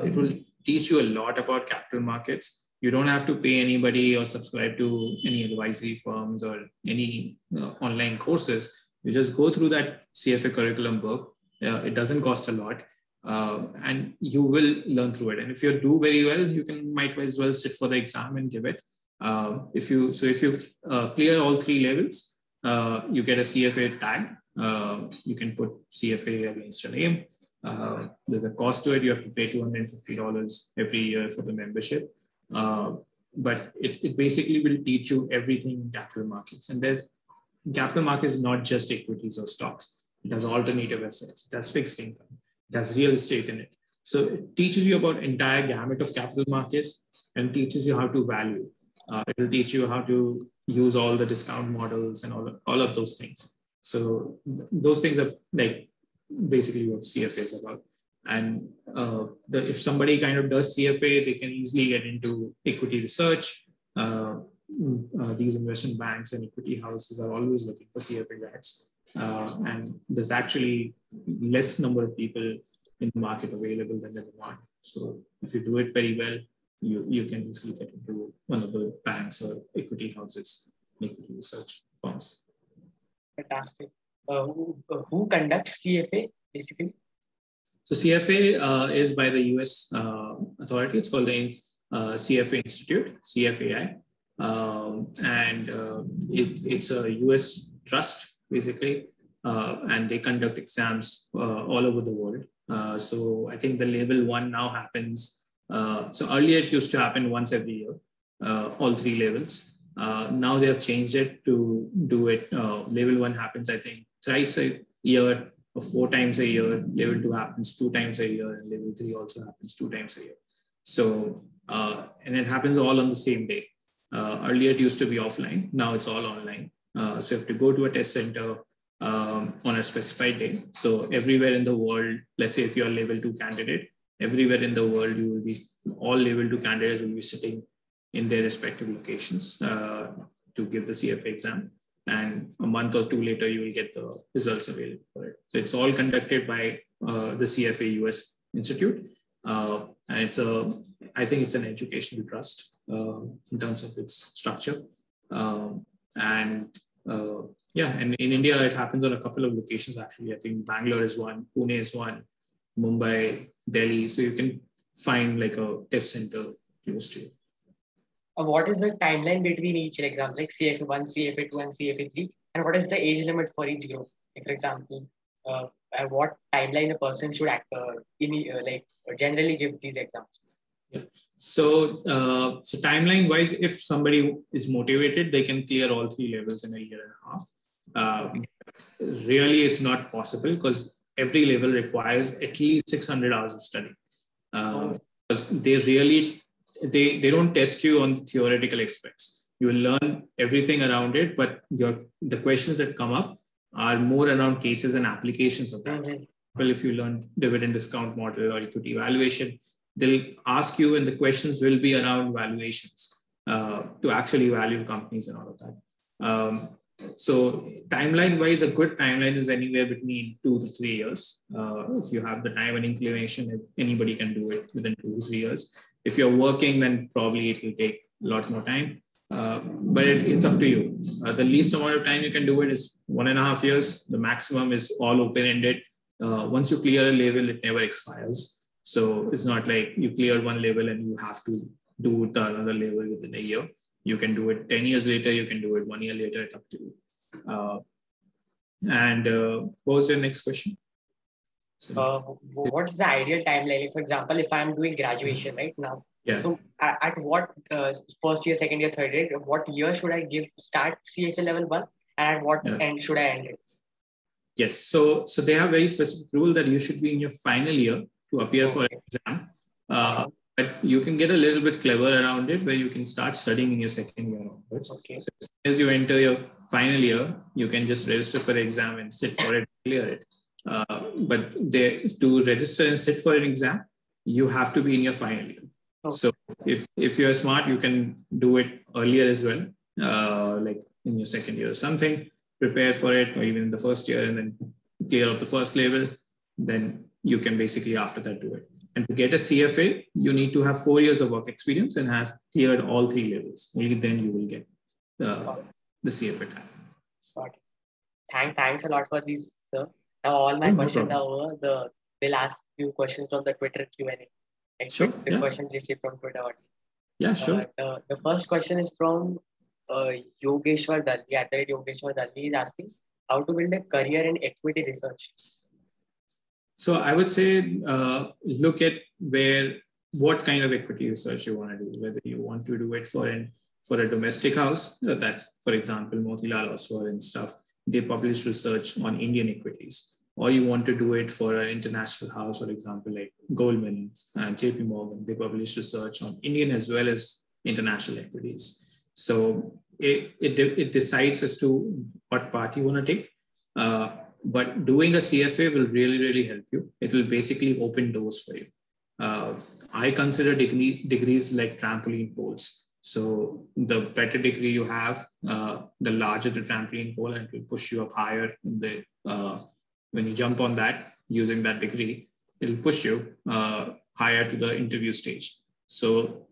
It will teach you a lot about capital markets. You don't have to pay anybody or subscribe to any advisory firms or any online courses. You just go through that CFA curriculum book. It doesn't cost a lot. And you will learn through it. And if you do very well, you might as well sit for the exam and give it. If you clear all 3 levels, you get a CFA tag. You can put CFA against your name. There's a cost to it. You have to pay $250 every year for the membership. But it basically will teach you everything in capital markets. And capital markets is not just equities or stocks. It has alternative assets. It has fixed income. It has real estate in it. So it teaches you about entire gamut of capital markets and teaches you how to value. It will teach you how to use all the discount models and all of those things. So those things are like basically what CFA is about. And if somebody kind of does CFA, they can easily get into equity research. These investment banks and equity houses are always looking for CFA grads. And there's actually less number of people in the market available than the demand. So if you do it very well, you can easily get into one of the banks or equity houses, equity research firms. Fantastic. Who conducts CFA basically? So CFA is by the US authority. It's called the CFA Institute, CFAI. It's a US trust, basically, and they conduct exams all over the world. So I think the level 1 now happens. So earlier it used to happen once every year, all 3 levels. Now they have changed it to do it. Level 1 happens, I think, thrice a year or 4 times a year. Level 2 happens 2 times a year, and level 3 also happens 2 times a year. So, and it happens all on the same day. Earlier it used to be offline. Now it's all online. So you have to go to a test center on a specified day. So everywhere in the world, let's say if you're a level 2 candidate, everywhere in the world, all level 2 candidates will be sitting in their respective locations to give the CFA exam. And a month or 2 later, you will get the results available for it. So it's all conducted by the CFA US Institute. And I think it's an educational trust in terms of its structure. And in India, it happens on a couple of locations, actually. I think Bangalore is one, Pune is one, Mumbai, Delhi. So you can find like a test center close to you. What is the timeline between each exam, like CFA 1, CFA 2, and CFA 3? And what is the age limit for each group? Like, for example, at what timeline a person should generally give these exams? Yeah. So timeline wise, if somebody is motivated, they can clear all 3 levels in a year and a half. Really, it's not possible because every level requires at least 600 hours of study. Because they don't test you on theoretical aspects. You will learn everything around it, but the questions that come up are more around cases and applications of that. Mm-hmm. Well, if you learn dividend discount model or equity valuation, they'll ask you, and the questions will be around valuations to actually value companies and all of that. So timeline-wise, a good timeline is anywhere between 2 to 3 years. If you have the time and inclination, anybody can do it within 2 to 3 years. If you're working, then probably it will take a lot more time. But it's up to you. The least amount of time you can do it is 1.5 years. The maximum is all open-ended. Once you clear a level, it never expires. So it's not like you cleared one level and you have to do the another level within a year. You can do it 10 years later. You can do it 1 year later. It's up to you. What was your next question? What's the ideal timeline? Like, for example, if I'm doing graduation right now, yeah. So at what first year, second year, third year, what year should I start CFA level 1, and at what end should I end it? Yes, so they have very specific rule that you should be in your final year to appear for an exam. But you can get a little bit clever around it, where you can start studying in your second year onwards. Okay. So as soon as you enter your final year, you can just register for the exam and sit for it, clear it. But to register and sit for an exam, you have to be in your final year. So if you're smart, you can do it earlier as well, like in your second year or something, prepare for it, or even in the first year, and then clear out the first level. Then you can basically after that do it. And to get a CFA, you need to have 4 years of work experience and have cleared all 3 levels. Only then you will get the CFA tag. Got it. Thanks a lot for this, sir. Now all my questions are over. We'll ask you questions from the Twitter Q&A. Sure. The questions received from Twitter audience. Yeah, sure. The first question is from Yogeshwar Dalli. At the Yogeshwar Dalli is asking how to build a career in equity research. So I would say look at what kind of equity research you want to do. Whether you want to do it for a domestic house, that for example Motilal Oswal and stuff, they publish research on Indian equities, or you want to do it for an international house, for example like Goldman and JP Morgan, they publish research on Indian as well as international equities. So it decides as to what path you want to take. But doing a CFA will really, really help you. It will basically open doors for you. I consider degrees like trampoline poles. So the better degree you have, the larger the trampoline pole, and it will push you up higher. When you jump on that, using that degree, it will push you higher to the interview stage. So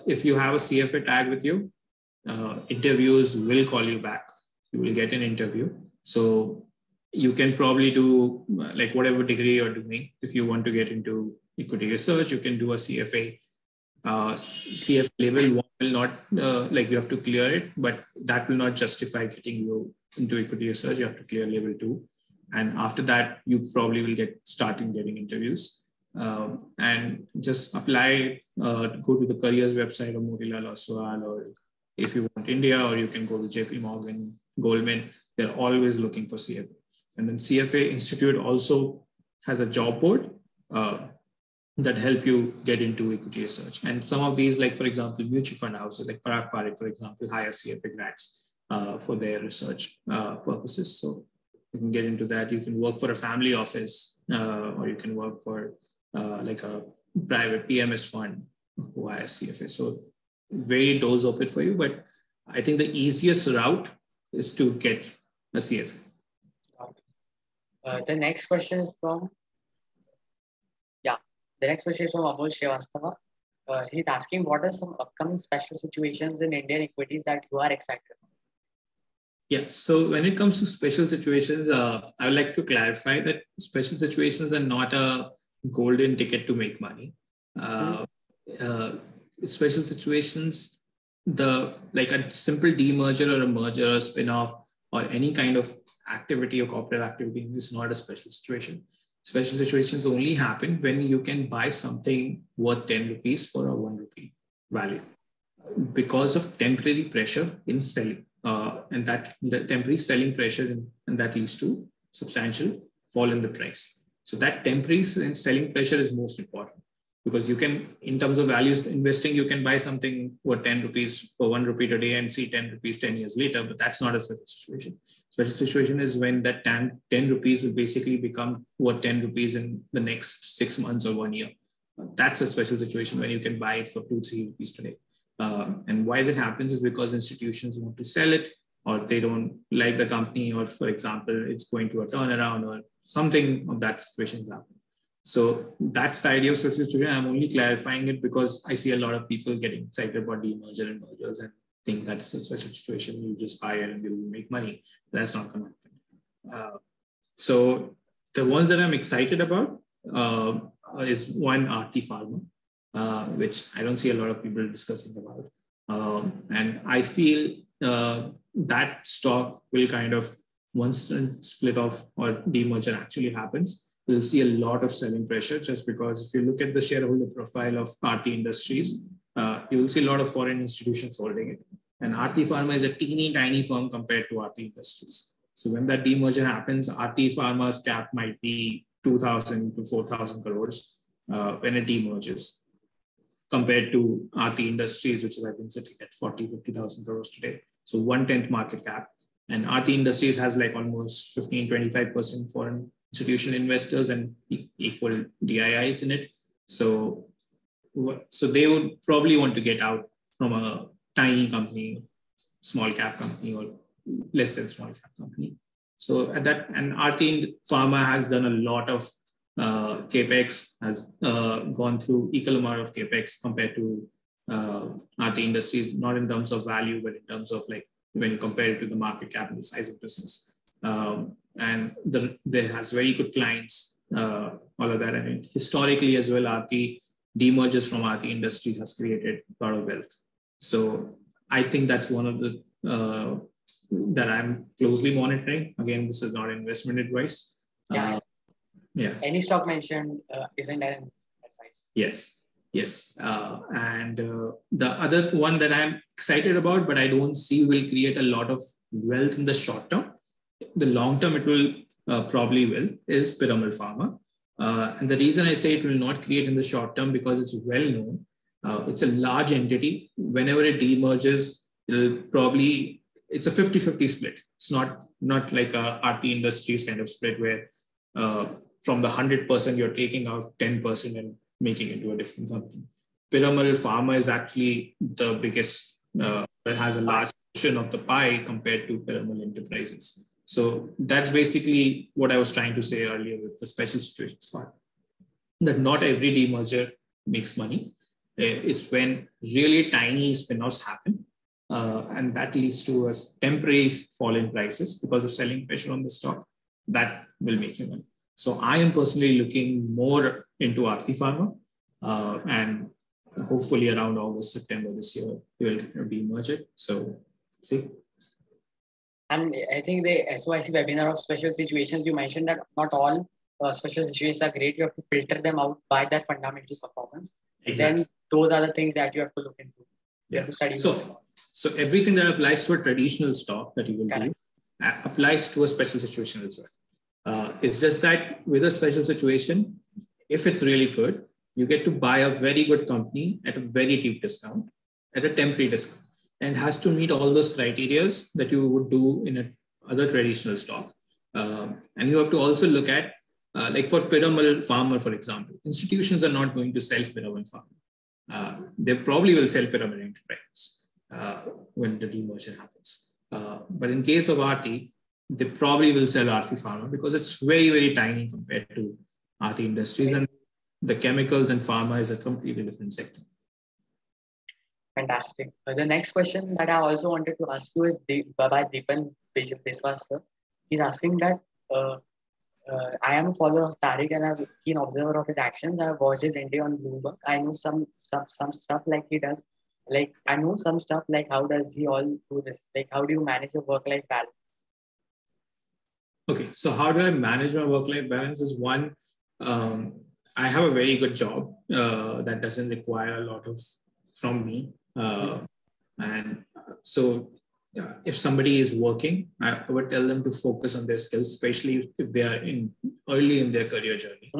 if you have a CFA tag with you, interviews will call you back. You will get an interview. So you can probably do like whatever degree you're doing. If you want to get into equity research, you can do a CFA. CFA level 1 will not, like you have to clear it, but that will not justify getting you into equity research. You have to clear level 2. And after that, you probably will starting getting interviews. And just apply, go to the careers website of Motilal Oswal, or if you want India, or you can go to JP Morgan, Goldman. They're always looking for CFA. And then CFA Institute also has a job board that help you get into equity research. And some of these, like for example, mutual fund houses like Parag Parikh, for example, hire CFA grads for their research purposes. So you can get into that. You can work for a family office, or you can work for like a private PMS fund who hires CFA. So very doors open for you. But I think the easiest route is to get a CFA. The next question is from Amol Srivastava. He's asking, what are some upcoming special situations in Indian equities that you are excited about? Yes. So when it comes to special situations, I would like to clarify that special situations are not a golden ticket to make money. Special situations, like a simple demerger or a merger or a spin-off or any kind of activity or corporate activity is not a special situation. Special situations only happen when you can buy something worth 10 rupees for a 1 rupee value because of temporary pressure in selling. And that the temporary selling pressure, and that leads to substantial fall in the price. So that temporary selling pressure is most important, because you can, in terms of values investing, you can buy something worth 10 rupees for 1 rupee today and see 10 rupees 10 years later, but that's not a special situation. Special situation is when that 10 rupees will basically become worth 10 rupees in the next 6 months or 1 year. That's a special situation when you can buy it for 2-3 rupees today. And why that happens is because institutions want to sell it, or they don't like the company, or for example, it's going to a turnaround or something of that situation is happening. So that's the idea of special situation. I'm only clarifying it because I see a lot of people getting excited about demerger and mergers and think that's a special situation. You just buy it and you'll make money. That's not going to happen. So the ones that I'm excited about is one, Arthavruksha, which I don't see a lot of people discussing about. And I feel that stock will kind of, once the split off or demerger actually happens, we'll see a lot of selling pressure, just because if you look at the shareholder profile of Aarti Industries, you will see a lot of foreign institutions holding it. And Aarti Pharma is a teeny tiny firm compared to Aarti Industries. So when that demerger happens, Aarti Pharma's cap might be 2,000 to 4,000 crores when it demerges, compared to Aarti Industries, which is I think sitting at 50,000 crores today. So 1/10 market cap. And Aarti Industries has like almost 15-25% foreign institutional investors and equal DIIs in it. So So they would probably want to get out from a tiny company, small cap company, or less than small cap company. So at that, and Aarti Pharma has done a lot of capex, has gone through equal amount of capex compared to Aarti Industries, not in terms of value, but in terms of like when you compare it to the market cap and the size of business. And there has very good clients, all of that. And historically as well, Aarti demergers from Aarti Industries has created a lot of wealth. So I think that's one of the that I'm closely monitoring. Again, this is not investment advice. Yeah. Yeah. Any stock mentioned isn't an advice. Yes. And the other one that I'm excited about, but I don't see will create a lot of wealth in the short term. The long term, it will probably will, is Piramal Pharma. And the reason I say it will not create in the short term because it's well known. It's a large entity. Whenever it demerges, it's a 50-50 split. It's not like a Aarti Industries kind of split where from the 100% you're taking out 10% and making it into a different company. Piramal Pharma is actually the biggest, that has a large portion of the pie compared to Piramal Enterprises. So that's basically what I was trying to say earlier with the special situations part, that not every demerger makes money. It's when really tiny spin-offs happen, and that leads to a temporary fall in prices because of selling pressure on the stock, that will make you money. So I am personally looking more into Aarti Pharma, and hopefully around August, September this year, we will demerge it. So let's see. And I think the SOIC webinar of special situations, you mentioned that not all special situations are great. You have to filter them out by their fundamental performance. Exactly. Then those are the things that you have to look into. You have to study more. So everything that applies to a traditional stock that you will do applies to a special situation as well. It's just that with a special situation, if it's really good, you get to buy a very good company at a very deep discount, at a temporary discount, and has to meet all those criteria that you would do in a other traditional stock. And you have to also look at, like for Piramal Pharma, for example, institutions are not going to sell Piramal Pharma. They probably will sell Piramal Enterprises when the demerger happens. But in case of Aarti, they probably will sell Aarti Pharma because it's very, very tiny compared to Aarti Industries, and the chemicals and pharma is a completely different sector. Fantastic. The next question that I also wanted to ask you is by Deepan Biswas, sir. He's asking that I am a follower of Tariq and a keen observer of his actions. I've watched his ND on Bloomberg. I know some stuff like he does. Like I know some stuff like how does he all do this? Like how do you manage your work-life balance? Okay, so how do I manage my work-life balance is one, I have a very good job that doesn't require a lot from me. And so if somebody is working, I would tell them to focus on their skills, especially if they are early in their career journey.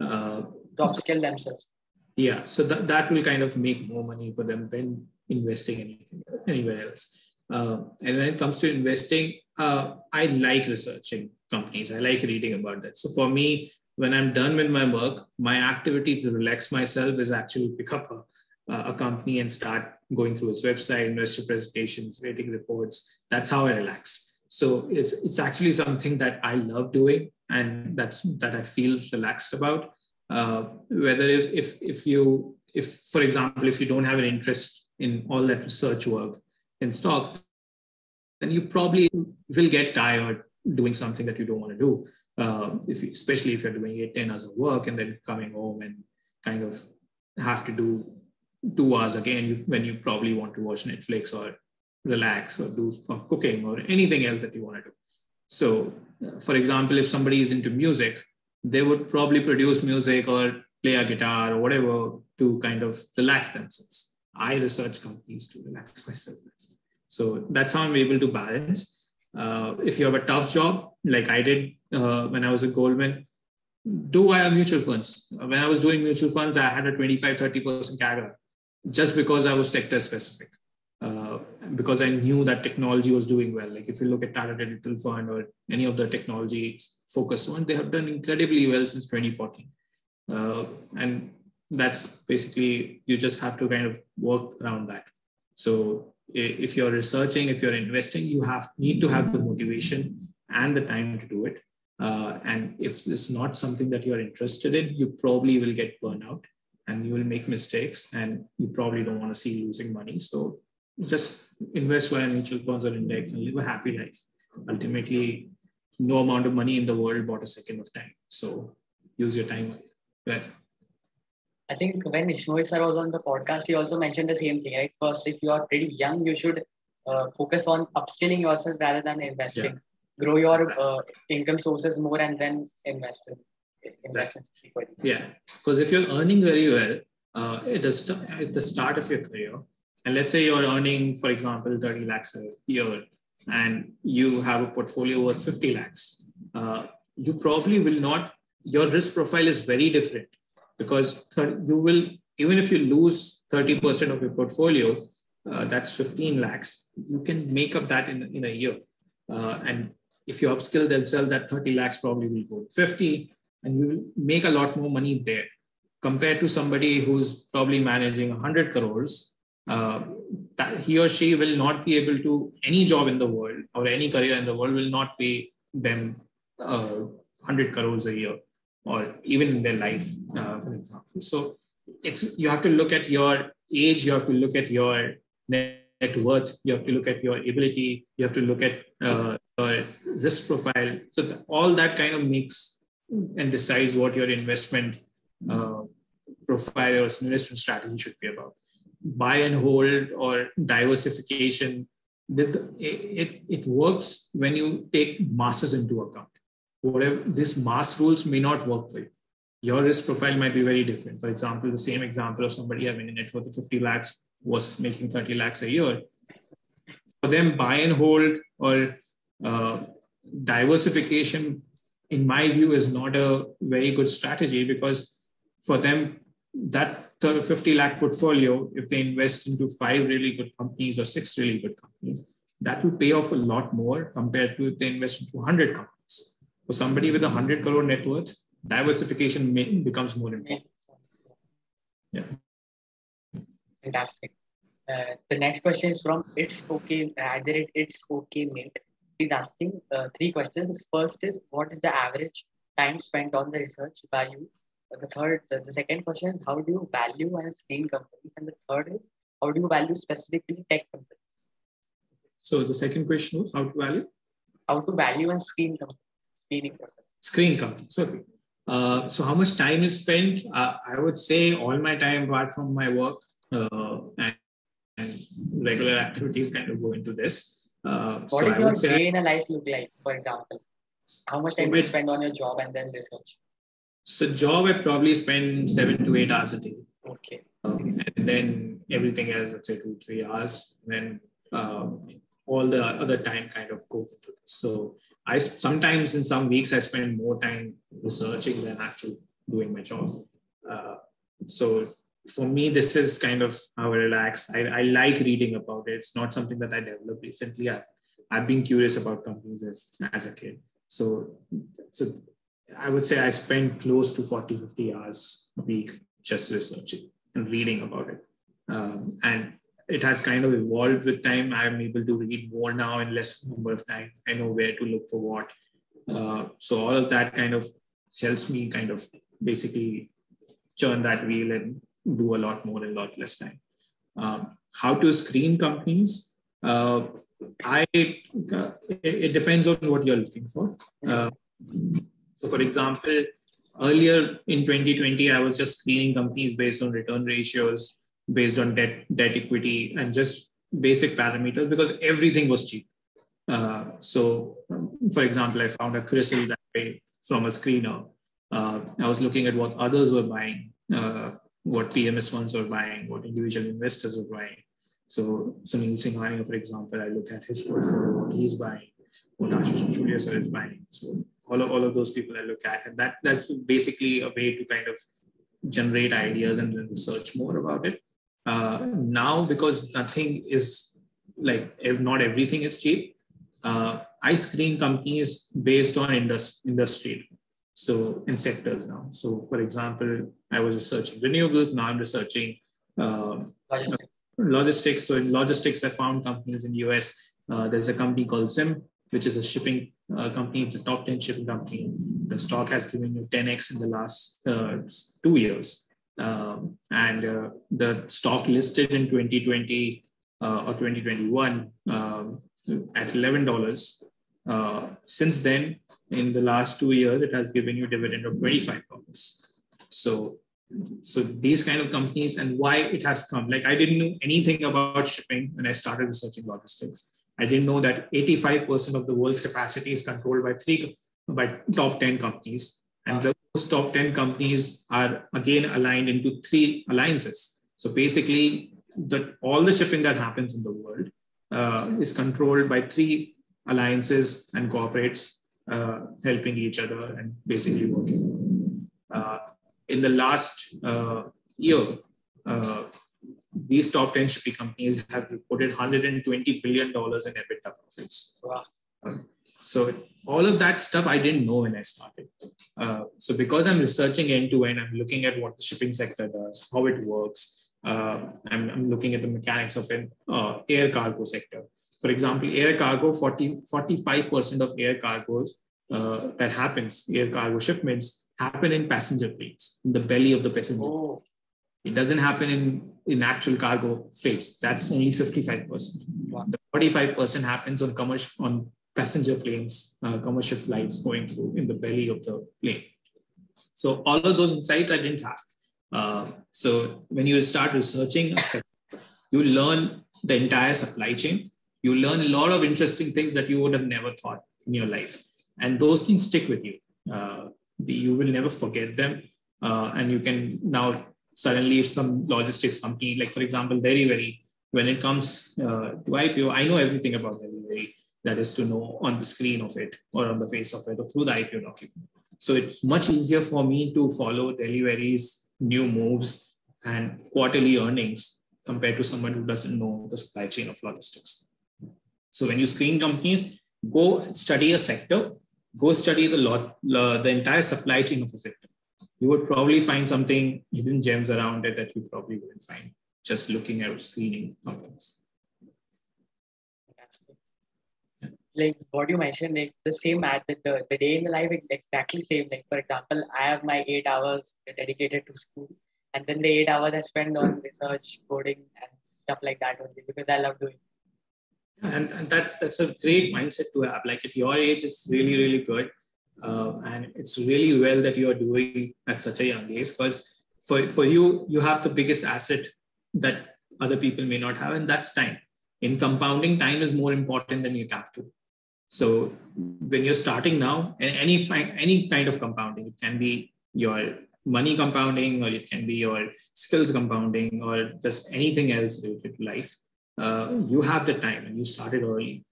To upskill themselves. Yeah, so that will kind of make more money for them than investing anywhere else. And when it comes to investing, I like researching companies. I like reading about that. So for me, when I'm done with my work, my activity to relax myself is actually pick up a company and start going through its website, investor presentations, rating reports. That's how I relax. So it's actually something that I love doing, and that I feel relaxed about. Whether if for example, if you don't have an interest in all that research work in stocks, then you probably will get tired doing something that you don't want to do. Especially if you're doing 10 hours of work and then coming home and kind of have to do 2 hours again when you probably want to watch Netflix or relax or do cooking or anything else that you want to do. So, for example, if somebody is into music, they would probably produce music or play a guitar or whatever to kind of relax themselves. I research companies to relax myself. So that's how I'm able to balance. If you have a tough job, like I did when I was at Goldman, do I have mutual funds? When I was doing mutual funds, I had a 25-30% CAGR just because I was sector specific. Because I knew that technology was doing well. Like if you look at Tata Digital Fund or any of the technology focused on, they have done incredibly well since 2014. And that's basically, you just have to kind of work around that. So if you're researching, if you're investing, you need to have the motivation and the time to do it. And if it's not something that you're interested in, you probably will get burnout and you will make mistakes, and you probably don't want to see losing money. So just invest via mutual funds or index and live a happy life. Ultimately, no amount of money in the world bought a second of time. So use your time well. I think when Ishmoy sir was on the podcast, he also mentioned the same thing, right? First, if you are pretty young, you should focus on upskilling yourself rather than investing. Yeah. Grow your income sources more and then invest in equity. Yeah, because if you're earning very well at the start of your career, and let's say you're earning, for example, 30 lakhs a year, and you have a portfolio worth 50 lakhs, you probably will not, your risk profile is very different, because you will, even if you lose 30% of your portfolio, that's 15 lakhs, you can make up that in a year. And if you upskill themselves, that 30 lakhs probably will go to 50, and you will make a lot more money there compared to somebody who's probably managing 100 crores. That he or she will not be able to, any job in the world or any career in the world will not pay them 100 crores a year, or even in their life, for example. So you have to look at your age, you have to look at your net worth, you have to look at your ability, you have to look at your risk profile. So all that kind of makes and decides what your investment profile or investment strategy should be about. Buy and hold or diversification, it works when you take masses into account. Whatever, these mass rules may not work for you. Your risk profile might be very different. For example, the same example of somebody having a net worth of 50 lakhs was making 30 lakhs a year. For them, buy and hold or diversification, in my view, is not a very good strategy, because for them, that 50 lakh portfolio, if they invest into 5 really good companies or 6 really good companies, that will pay off a lot more compared to if they invest into 100 companies. For somebody with 100 crore net worth, diversification becomes more important. Yeah. Fantastic. The next question is from It's Okay Mate. He's asking 3 questions. First is, what is the average time spent on the research by you? The second question is, how do you value and screen companies? And the third is, how do you value specifically tech companies? So the second question was how to value? How to value and screen companies. Screening process. Screen companies. Okay. So how much time is spent? I would say all my time, apart from my work and regular activities, kind of go into this. What does your day in a life look like, for example? How much time do you spend on your job and then research? So job, I probably spend 7 to 8 hours a day. Okay. And then everything else, let's say 2-3 hours. Then all the other time kind of goes into this. So I sometimes in some weeks I spend more time researching than actually doing my job. So for me, this is kind of how I relax. I like reading about it. It's not something that I developed recently. I've been curious about companies as a kid. So I would say I spend close to 40-50 hours a week just researching and reading about it. And it has kind of evolved with time. I'm able to read more now in less number of time. I know where to look for what. So all of that kind of helps me kind of basically churn that wheel and do a lot more in a lot less time. How to screen companies? It depends on what you're looking for. So for example, earlier in 2020, I was just screening companies based on return ratios, based on debt equity, and just basic parameters, because everything was cheap. So for example, I found a CRISIL that way from a screener. I was looking at what others were buying, what PMS funds were buying, what individual investors were buying. So Sunil Singhania, for example, I look at his portfolio, what he's buying, what Ashish Chulia sir is buying. So all of those people I look at, and that's basically a way to kind of generate ideas and then research more about it. Now, because nothing is like, if not everything is cheap, I screen companies based on industry. So in sectors now. So for example, I was researching renewables. Now I'm researching logistics. So in logistics, I found companies in US. There's a company called Zim, which is a shipping company. It's a top 10 shipping company. The stock has given you 10x in the last 2 years. The stock listed in 2020 or 2021 at $11. Since then, in the last 2 years, it has given you a dividend of $25. So these kind of companies, and why it has come. Like, I didn't know anything about shipping when I started researching logistics. I didn't know that 85% of the world's capacity is controlled by top 10 companies. And those top 10 companies are again aligned into 3 alliances. So basically, all the shipping that happens in the world is controlled by 3 alliances and corporates helping each other and basically working. In the last year, these top 10 shipping companies have reported $120 billion in EBITDA profits. Wow. So all of that stuff I didn't know when I started. So because I'm researching end to end, I'm looking at what the shipping sector does, how it works. I'm looking at the mechanics of an air cargo sector. For example, air cargo, 45% of air cargos that happens, air cargo shipments, happen in passenger planes, in the belly of the passenger. Oh. It doesn't happen in actual cargo freights. That's only 55%. Wow. The 45% happens on passenger planes, commercial flights going through in the belly of the plane. So all of those insights I didn't have. So when you start researching a sector, you learn the entire supply chain. You learn a lot of interesting things that you would have never thought in your life. And those things stick with you. You will never forget them. And you can now suddenly, if some logistics company, like for example, Delivery, when it comes to IPO, I know everything about Delivery that is to know on the screen of it or on the face of it or through the IPO document. So it's much easier for me to follow Delivery's new moves and quarterly earnings compared to someone who doesn't know the supply chain of logistics. So when you screen companies, go study a sector, go study the entire supply chain of a sector. You would probably find something, hidden gems around it that you probably wouldn't find just looking at screening companies. Like what you mentioned, like the same at the day in the life is exactly same. Like for example, I have my 8 hours dedicated to school, and then the 8 hours I spend on research, coding, and stuff like that only because I love doing it. And that's a great mindset to have. Like at your age, it's really, really good. And it's really well that you are doing at such a young age, because for you, you have the biggest asset that other people may not have, and that's time. In compounding, time is more important than your capital. So when you're starting now, and any kind of compounding, it can be your money compounding, or it can be your skills compounding, or just anything else related to life. You have the time, and you started early,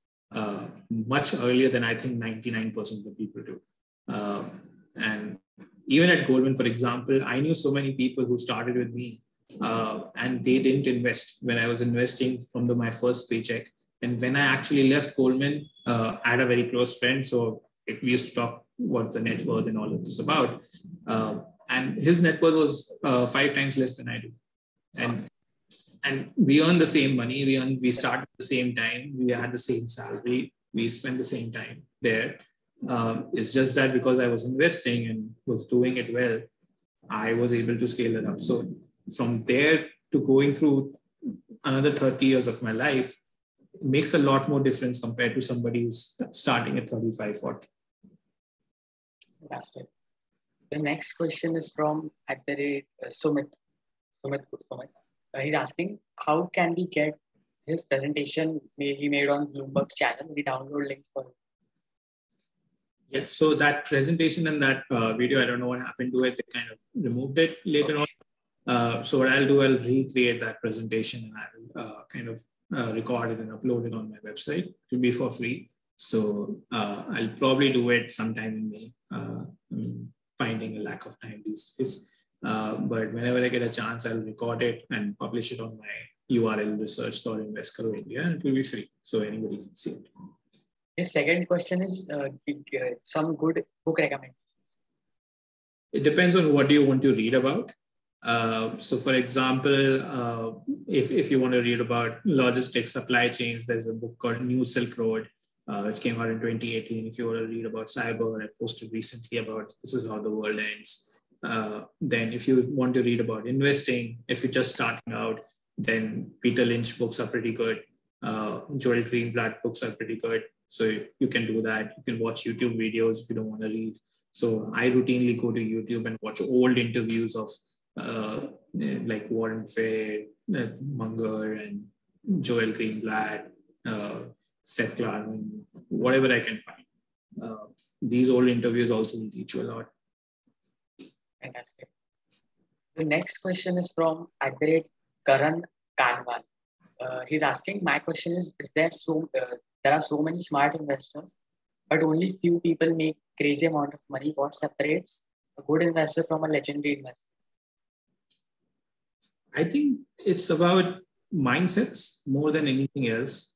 much earlier than I think 99% of the people do. And even at Goldman, for example, I knew so many people who started with me, and they didn't invest when I was investing from my first paycheck. And when I actually left Goldman, I had a very close friend. So we used to talk what the net worth and all of this about. And his net worth was 5 times less than I do. And we earned the same money. We started at the same time. We had the same salary. We spent the same time there. It's just that because I was investing and was doing it well, I was able to scale it up. So from there to going through another 30 years of my life, makes a lot more difference compared to somebody who's starting at 35, 40. Fantastic. The next question is from Sumit. He's asking, how can we get his presentation he made on Bloomberg's channel? We download links for it. Yes, so that presentation and that video, I don't know what happened to it. They kind of removed it later on. So what I'll do, I'll recreate that presentation and I'll kind of record it and upload it on my website. It will be for free. So I'll probably do it sometime in May. I'm finding a lack of time these days. But whenever I get a chance, I'll record it and publish it on my URL research or InvestKaroIndia, and it will be free. So anybody can see it. His second question is some good book recommendations. it depends on what you want to read about. So for example, if you want to read about logistics, supply chains, there's a book called New Silk Road, which came out in 2018. If you want to read about cyber, I posted recently about This Is How the World Ends. Then if you want to read about investing, if you're just starting out, then Peter Lynch books are pretty good. Joel Greenblatt books are pretty good. So you can do that. You can watch YouTube videos if you don't want to read. So I routinely go to YouTube and watch old interviews of like Warren Buffett, Munger, and Joel Greenblatt, Seth Klarman, whatever I can find. These old interviews also will teach you a lot. Fantastic. The next question is from @Karan Kanwal. He's asking, my question is there are so many smart investors, but only few people make crazy amount of money. What separates a good investor from a legendary investor? I think it's about mindsets more than anything else.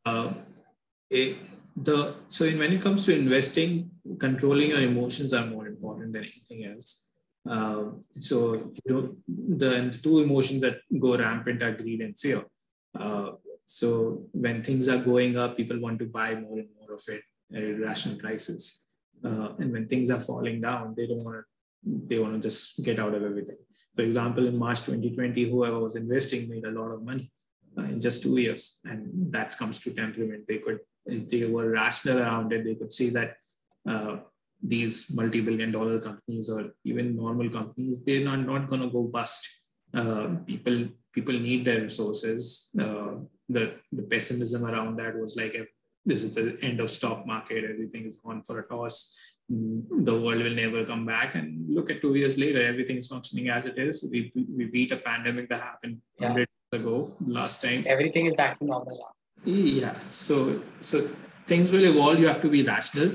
When it comes to investing, controlling your emotions are more important than anything else. The two emotions that go rampant are greed and fear. So when things are going up, people want to buy more and more of it at irrational prices. And when things are falling down, they want to just get out of everything. For example, in March 2020, whoever was investing made a lot of money in just 2 years. And that comes to temperament. They were rational around it. They could see that these multi-billion-dollar companies or even normal companies, they're not going to go bust. People need their resources. The pessimism around that was like, this is the end of stock market. Everything is gone for a toss. The world will never come back. And look at 2 years later, everything is functioning as it is. We beat a pandemic that happened 100 years ago last time. Everything is back to normal now. Yeah. So things will evolve. You have to be rational.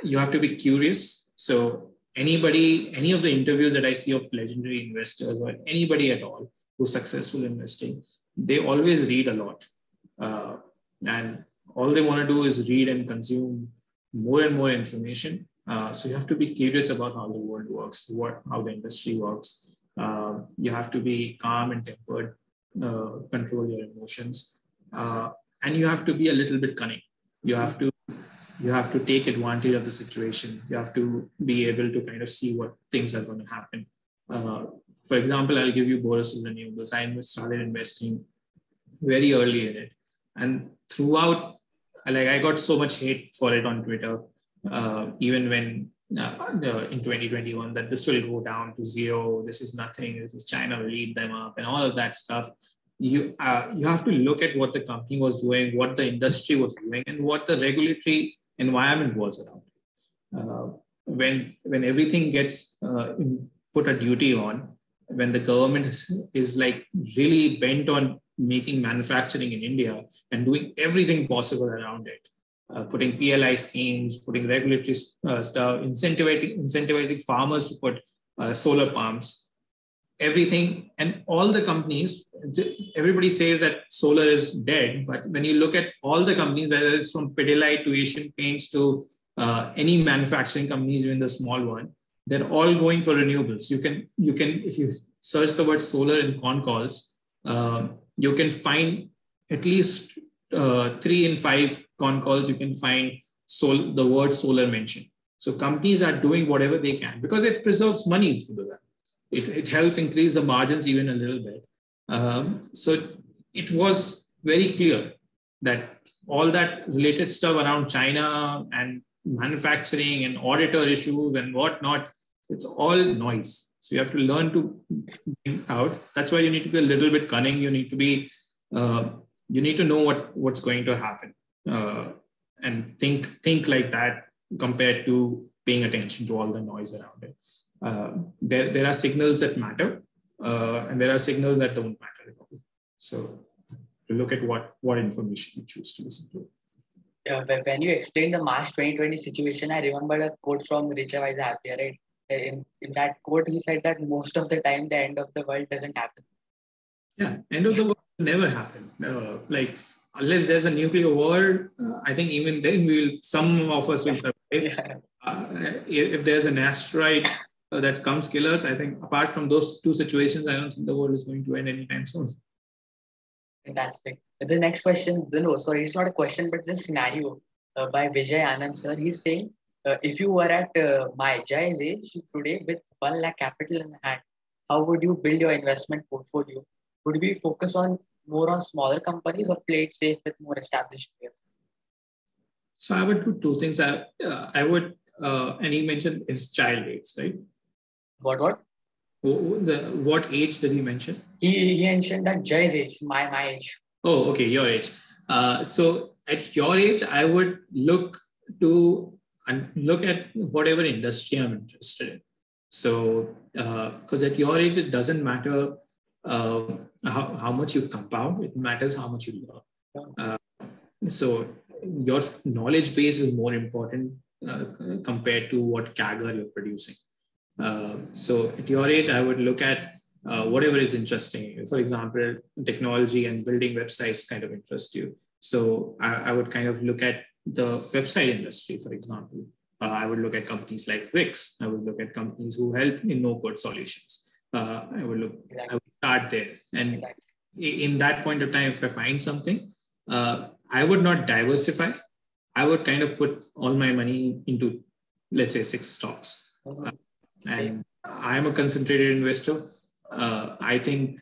You have to be curious. So any of the interviews that I see of legendary investors or anybody at all who's successful investing, they always read a lot. And all they want to do is read and consume more and more information. So you have to be curious about how the world works, how the industry works. You have to be calm and tempered, control your emotions. And you have to be a little bit cunning. You have to take advantage of the situation. You have to be able to kind of see what things are going to happen. For example, I'll give you Boris Renewables. I started investing very early in it. And throughout, I got so much hate for it on Twitter, even when in 2021, that this will go down to zero. This is nothing. This is China will eat them up and all of that stuff. You have to look at what the company was doing, what the industry was doing, and what the regulatory environment was around. When everything gets put a duty on, when the government is like really bent on making manufacturing in India and doing everything possible around it, putting PLI schemes, putting regulatory stuff, incentivizing farmers to put solar pumps, everything, and all the companies, everybody says that solar is dead, but when you look at all the companies, whether it's from Pidilite to Asian Paints to any manufacturing companies, even the small one, they're all going for renewables. You can, if you search the word solar in con calls, you can find at least 3 in 5 con calls, you can find the word solar mentioned. So companies are doing whatever they can because it preserves money for them. It helps increase the margins even a little bit. So it was very clear that all that related stuff around China and manufacturing and auditor issues and whatnot, it's all noise. So you have to learn to bring out. That's why you need to be a little bit cunning. You need to be, you need to know what's going to happen and think like that compared to paying attention to all the noise around it. There are signals that matter and there are signals that don't matter at all. So to look at what information you choose to listen to. When you explained the March 2020 situation, I remember a quote from Richa Wise Happier, right? In that quote, he said that most of the time, the end of the world doesn't happen. Yeah, end of the world will never happen. Unless there's a nuclear war, I think even then some of us will survive. If there's an asteroid that comes kill us, I think apart from those two situations, I don't think the world is going to end anytime soon. Fantastic. The next question, no, sorry, it's not a question, but the scenario by Vijay Anand sir. He's saying, if you were at my Jai's age today with 1 lakh capital in hand, how would you build your investment portfolio? Would we focus on more on smaller companies or play it safe with more established players? So I would do two things. I would, and he mentioned his child age, right? What? What age did he mention? He mentioned that Jai's age, my age. Oh, okay, your age. So at your age, I would look at whatever industry I'm interested in. So, because at your age, it doesn't matter how much you compound; it matters how much you learn. So your knowledge base is more important compared to what CAGR you're producing. So at your age, I would look at whatever is interesting. For example, technology and building websites kind of interest you. So I would kind of look at the website industry, for example. I would look at companies like Wix. I would look at companies who help in no-code solutions. I would start there. And in that point of time, if I find something, I would not diversify. I would kind of put all my money into, let's say, 6 stocks. And I'm a concentrated investor. I think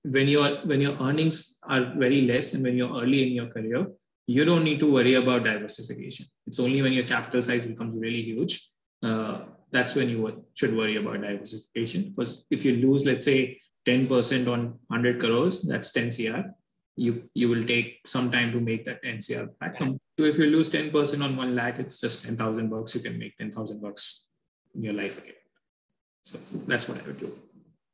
when your earnings are very less and when you're early in your career, you don't need to worry about diversification. It's only when your capital size becomes really huge, that's when you should worry about diversification. Because if you lose, let's say, 10% on 100 crores, that's 10 CR. You will take some time to make that 10 CR back. So if you lose 10% on 1 lakh, it's just 10,000 bucks. You can make 10,000 bucks in your life again. So that's what I would do.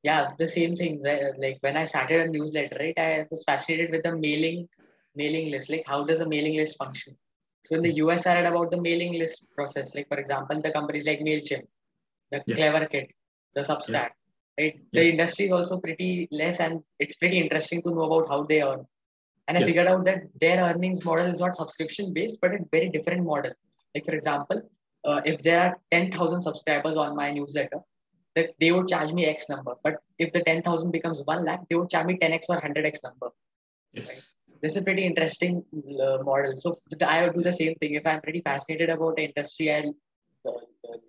Yeah, the same thing. Like when I started a newsletter, right, I was fascinated with the mailing list. Like, how does a mailing list function? So in the US, I read about the mailing list process. Like, for example, the companies like MailChimp, the CleverKit, the Substack, right? The industry is also pretty less, and it's pretty interesting to know about how they earn. And I figured out that their earnings model is not subscription based, but a very different model. Like, for example, if there are 10,000 subscribers on my newsletter, that they would charge me X number. But if the 10,000 becomes 1 lakh, they would charge me 10X or 100X number. Yes. Right? This is a pretty interesting model. So I would do the same thing. If I'm pretty fascinated about the industry, I'll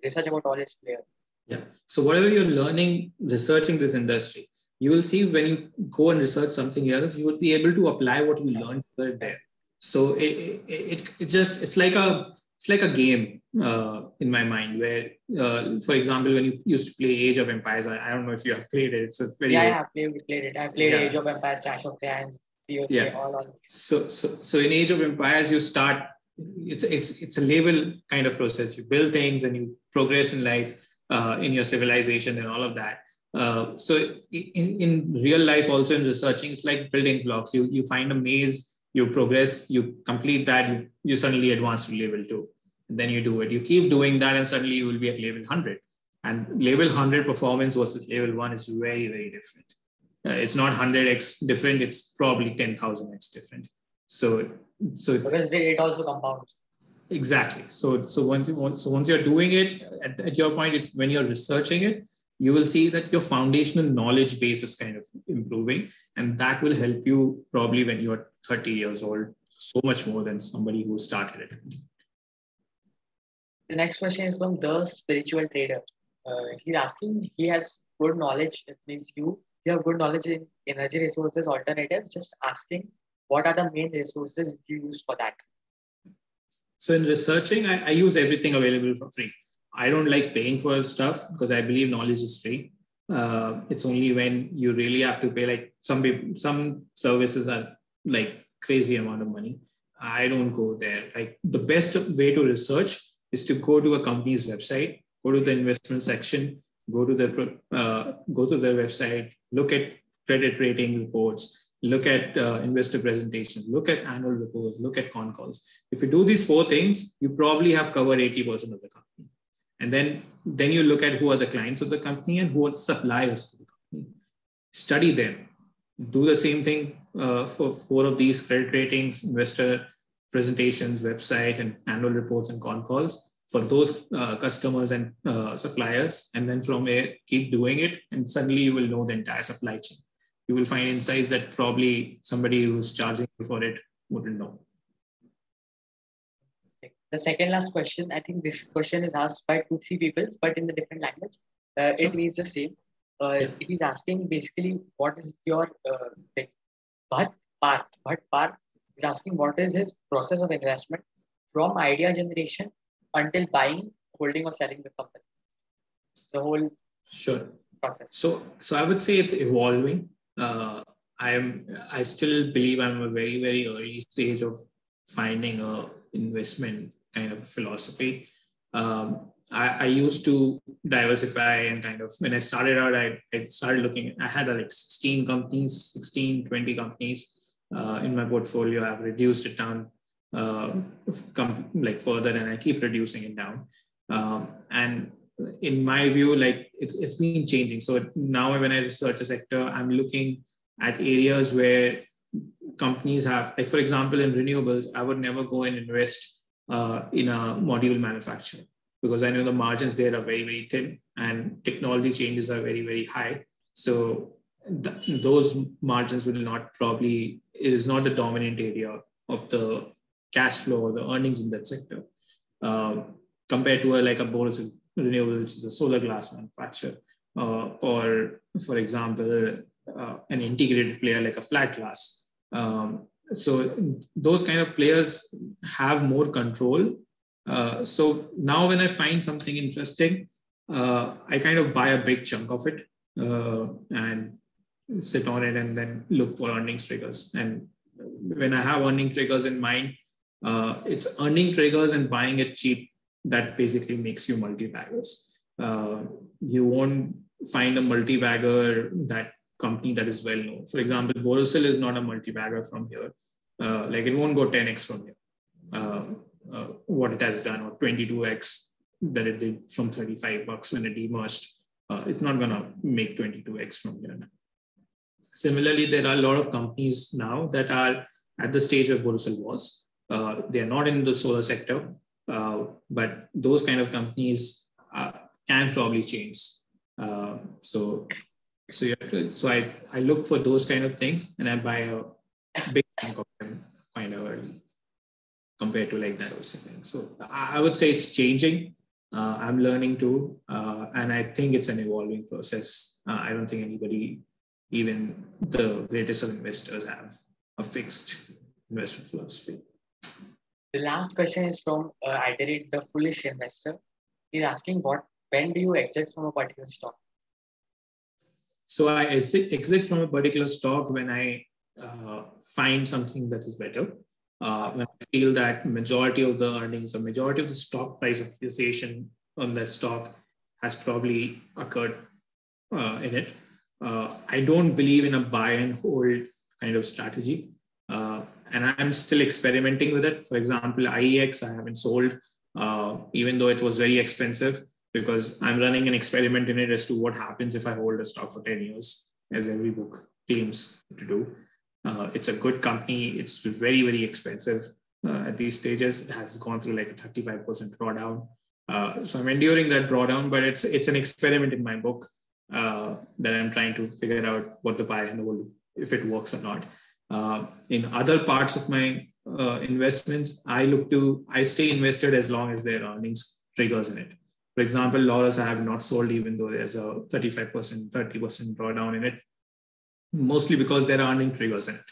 research about all its players. Yeah. So whatever you're learning, researching this industry, you will see when you go and research something else, you will be able to apply what you learned there. So it's like a game in my mind where, for example, when you used to play Age of Empires, I don't know if you have played it. It's a very I played it. I played Age of Empires, Clash of Clans, COC, all. So in Age of Empires, you start. It's a level kind of process. You build things and you progress in life, in your civilization and all of that. So in real life, also in researching, it's like building blocks. You find a maze, you progress, you complete that, you suddenly advance to level 2. And then you do it. You keep doing that, and suddenly you will be at level 100. And level 100 performance versus level 1 is very, very different. It's not 100x different. It's probably 10,000x different. So because it also compounds. Exactly. So once you're doing it at your point, when you're researching it, you will see that your foundational knowledge base is kind of improving, and that will help you probably when you're 30 years old, so much more than somebody who started it. The next question is from The Spiritual Trader. He's asking, he has good knowledge. It means you have good knowledge in energy resources alternative. Just asking, what are the main resources you use for that? So in researching, I use everything available for free. I don't like paying for stuff because I believe knowledge is free. It's only when you really have to pay, like some services are like crazy amount of money. I don't go there. Like the best way to research is to go to a company's website, go to the investment section, go to their website, look at credit rating reports, look at investor presentations, look at annual reports, look at con calls. If you do these 4 things, you probably have covered 80% of the company. And then you look at who are the clients of the company and who are the suppliers to the company. Study them. Do the same thing for 4 of these: credit ratings, investor presentations, website, and annual reports and con calls. for those customers and suppliers, and then from there keep doing it, and suddenly you will know the entire supply chain. You will find insights that probably somebody who's charging you for it wouldn't know. The second last question, I think this question is asked by 2-3 people, but in a different language. It means the same. He's asking basically what is your Bhatt Parth is asking what is his process of investment from idea generation until buying, holding, or selling the company. The whole process. So I would say it's evolving. I still believe I'm a very, very early stage of finding a investment kind of philosophy. I used to diversify, and kind of when I started out, I started looking. I had like 16 companies, 16, 20 companies in my portfolio. I've reduced it down like further, and I keep reducing it down. And in my view, like it's been changing. So now when I research a sector, I'm looking at areas where companies have, like for example, in renewables, I would never go and invest in a module manufacturer, because I know the margins there are very, very thin and technology changes are very, very high. So those margins will not probably, is not the dominant area of the cash flow or the earnings in that sector, compared to like a Borosil Renewable, which is a solar glass manufacturer, or for example, an integrated player like a flat glass. So those kind of players have more control. So now when I find something interesting, I kind of buy a big chunk of it and sit on it and then look for earnings triggers. And when I have earning triggers in mind, it's earning triggers and buying it cheap that basically makes you multi-baggers. You won't find a multi-bagger that company that is well known. For example, Borosil is not a multi-bagger from here. Like it won't go 10x from here. What it has done, or 22x that it did from $35 when it demerged, it's not going to make 22x from here now. Similarly, there are a lot of companies now that are at the stage where Borosil was. They are not in the solar sector, but those kind of companies can probably change. So I look for those kind of things, and I buy a big chunk of them kind of early compared to like diversifying. So I would say it's changing. I'm learning too, and I think it's an evolving process. I don't think anybody, even the greatest of investors, have a fixed investment philosophy. The last question is from Iterate the Foolish Investor. He's asking when do you exit from a particular stock? So I exit from a particular stock when I find something that is better. When I feel that majority of the earnings, or majority of the stock price appreciation on that stock has probably occurred in it. I don't believe in a buy and hold kind of strategy. And I'm still experimenting with it. For example, IEX, I haven't sold, even though it was very expensive, because I'm running an experiment in it as to what happens if I hold a stock for 10 years, as every book claims to do. It's a good company. It's very, very expensive at these stages. It has gone through like a 35% drawdown. So I'm enduring that drawdown, but it's an experiment in my book that I'm trying to figure out what the buy and hold, if it works or not. In other parts of my investments, I stay invested as long as there are earnings triggers in it. For example, Laurus I have not sold, even though there's a 35%, 30% drawdown in it, mostly because there are earning triggers in it.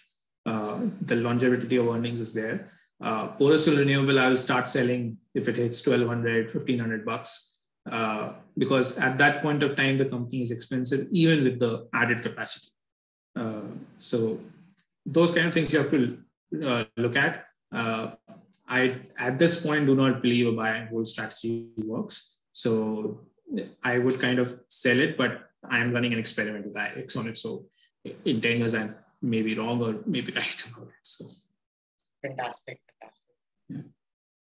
The longevity of earnings is there. Borosil Renewable, I will start selling if it hits $1,200, $1,500, because at that point of time, the company is expensive, even with the added capacity. So those kind of things you have to look at. I, at this point, do not believe a buy and hold strategy works. So I would kind of sell it, but I'm running an experiment with IEX on it. So in 10 years, I may be wrong or maybe right about it. So Fantastic. Yeah.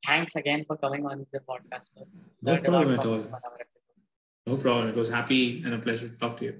Thanks again for coming on the podcast. No problem at all. No problem. It was happy and a pleasure to talk to you.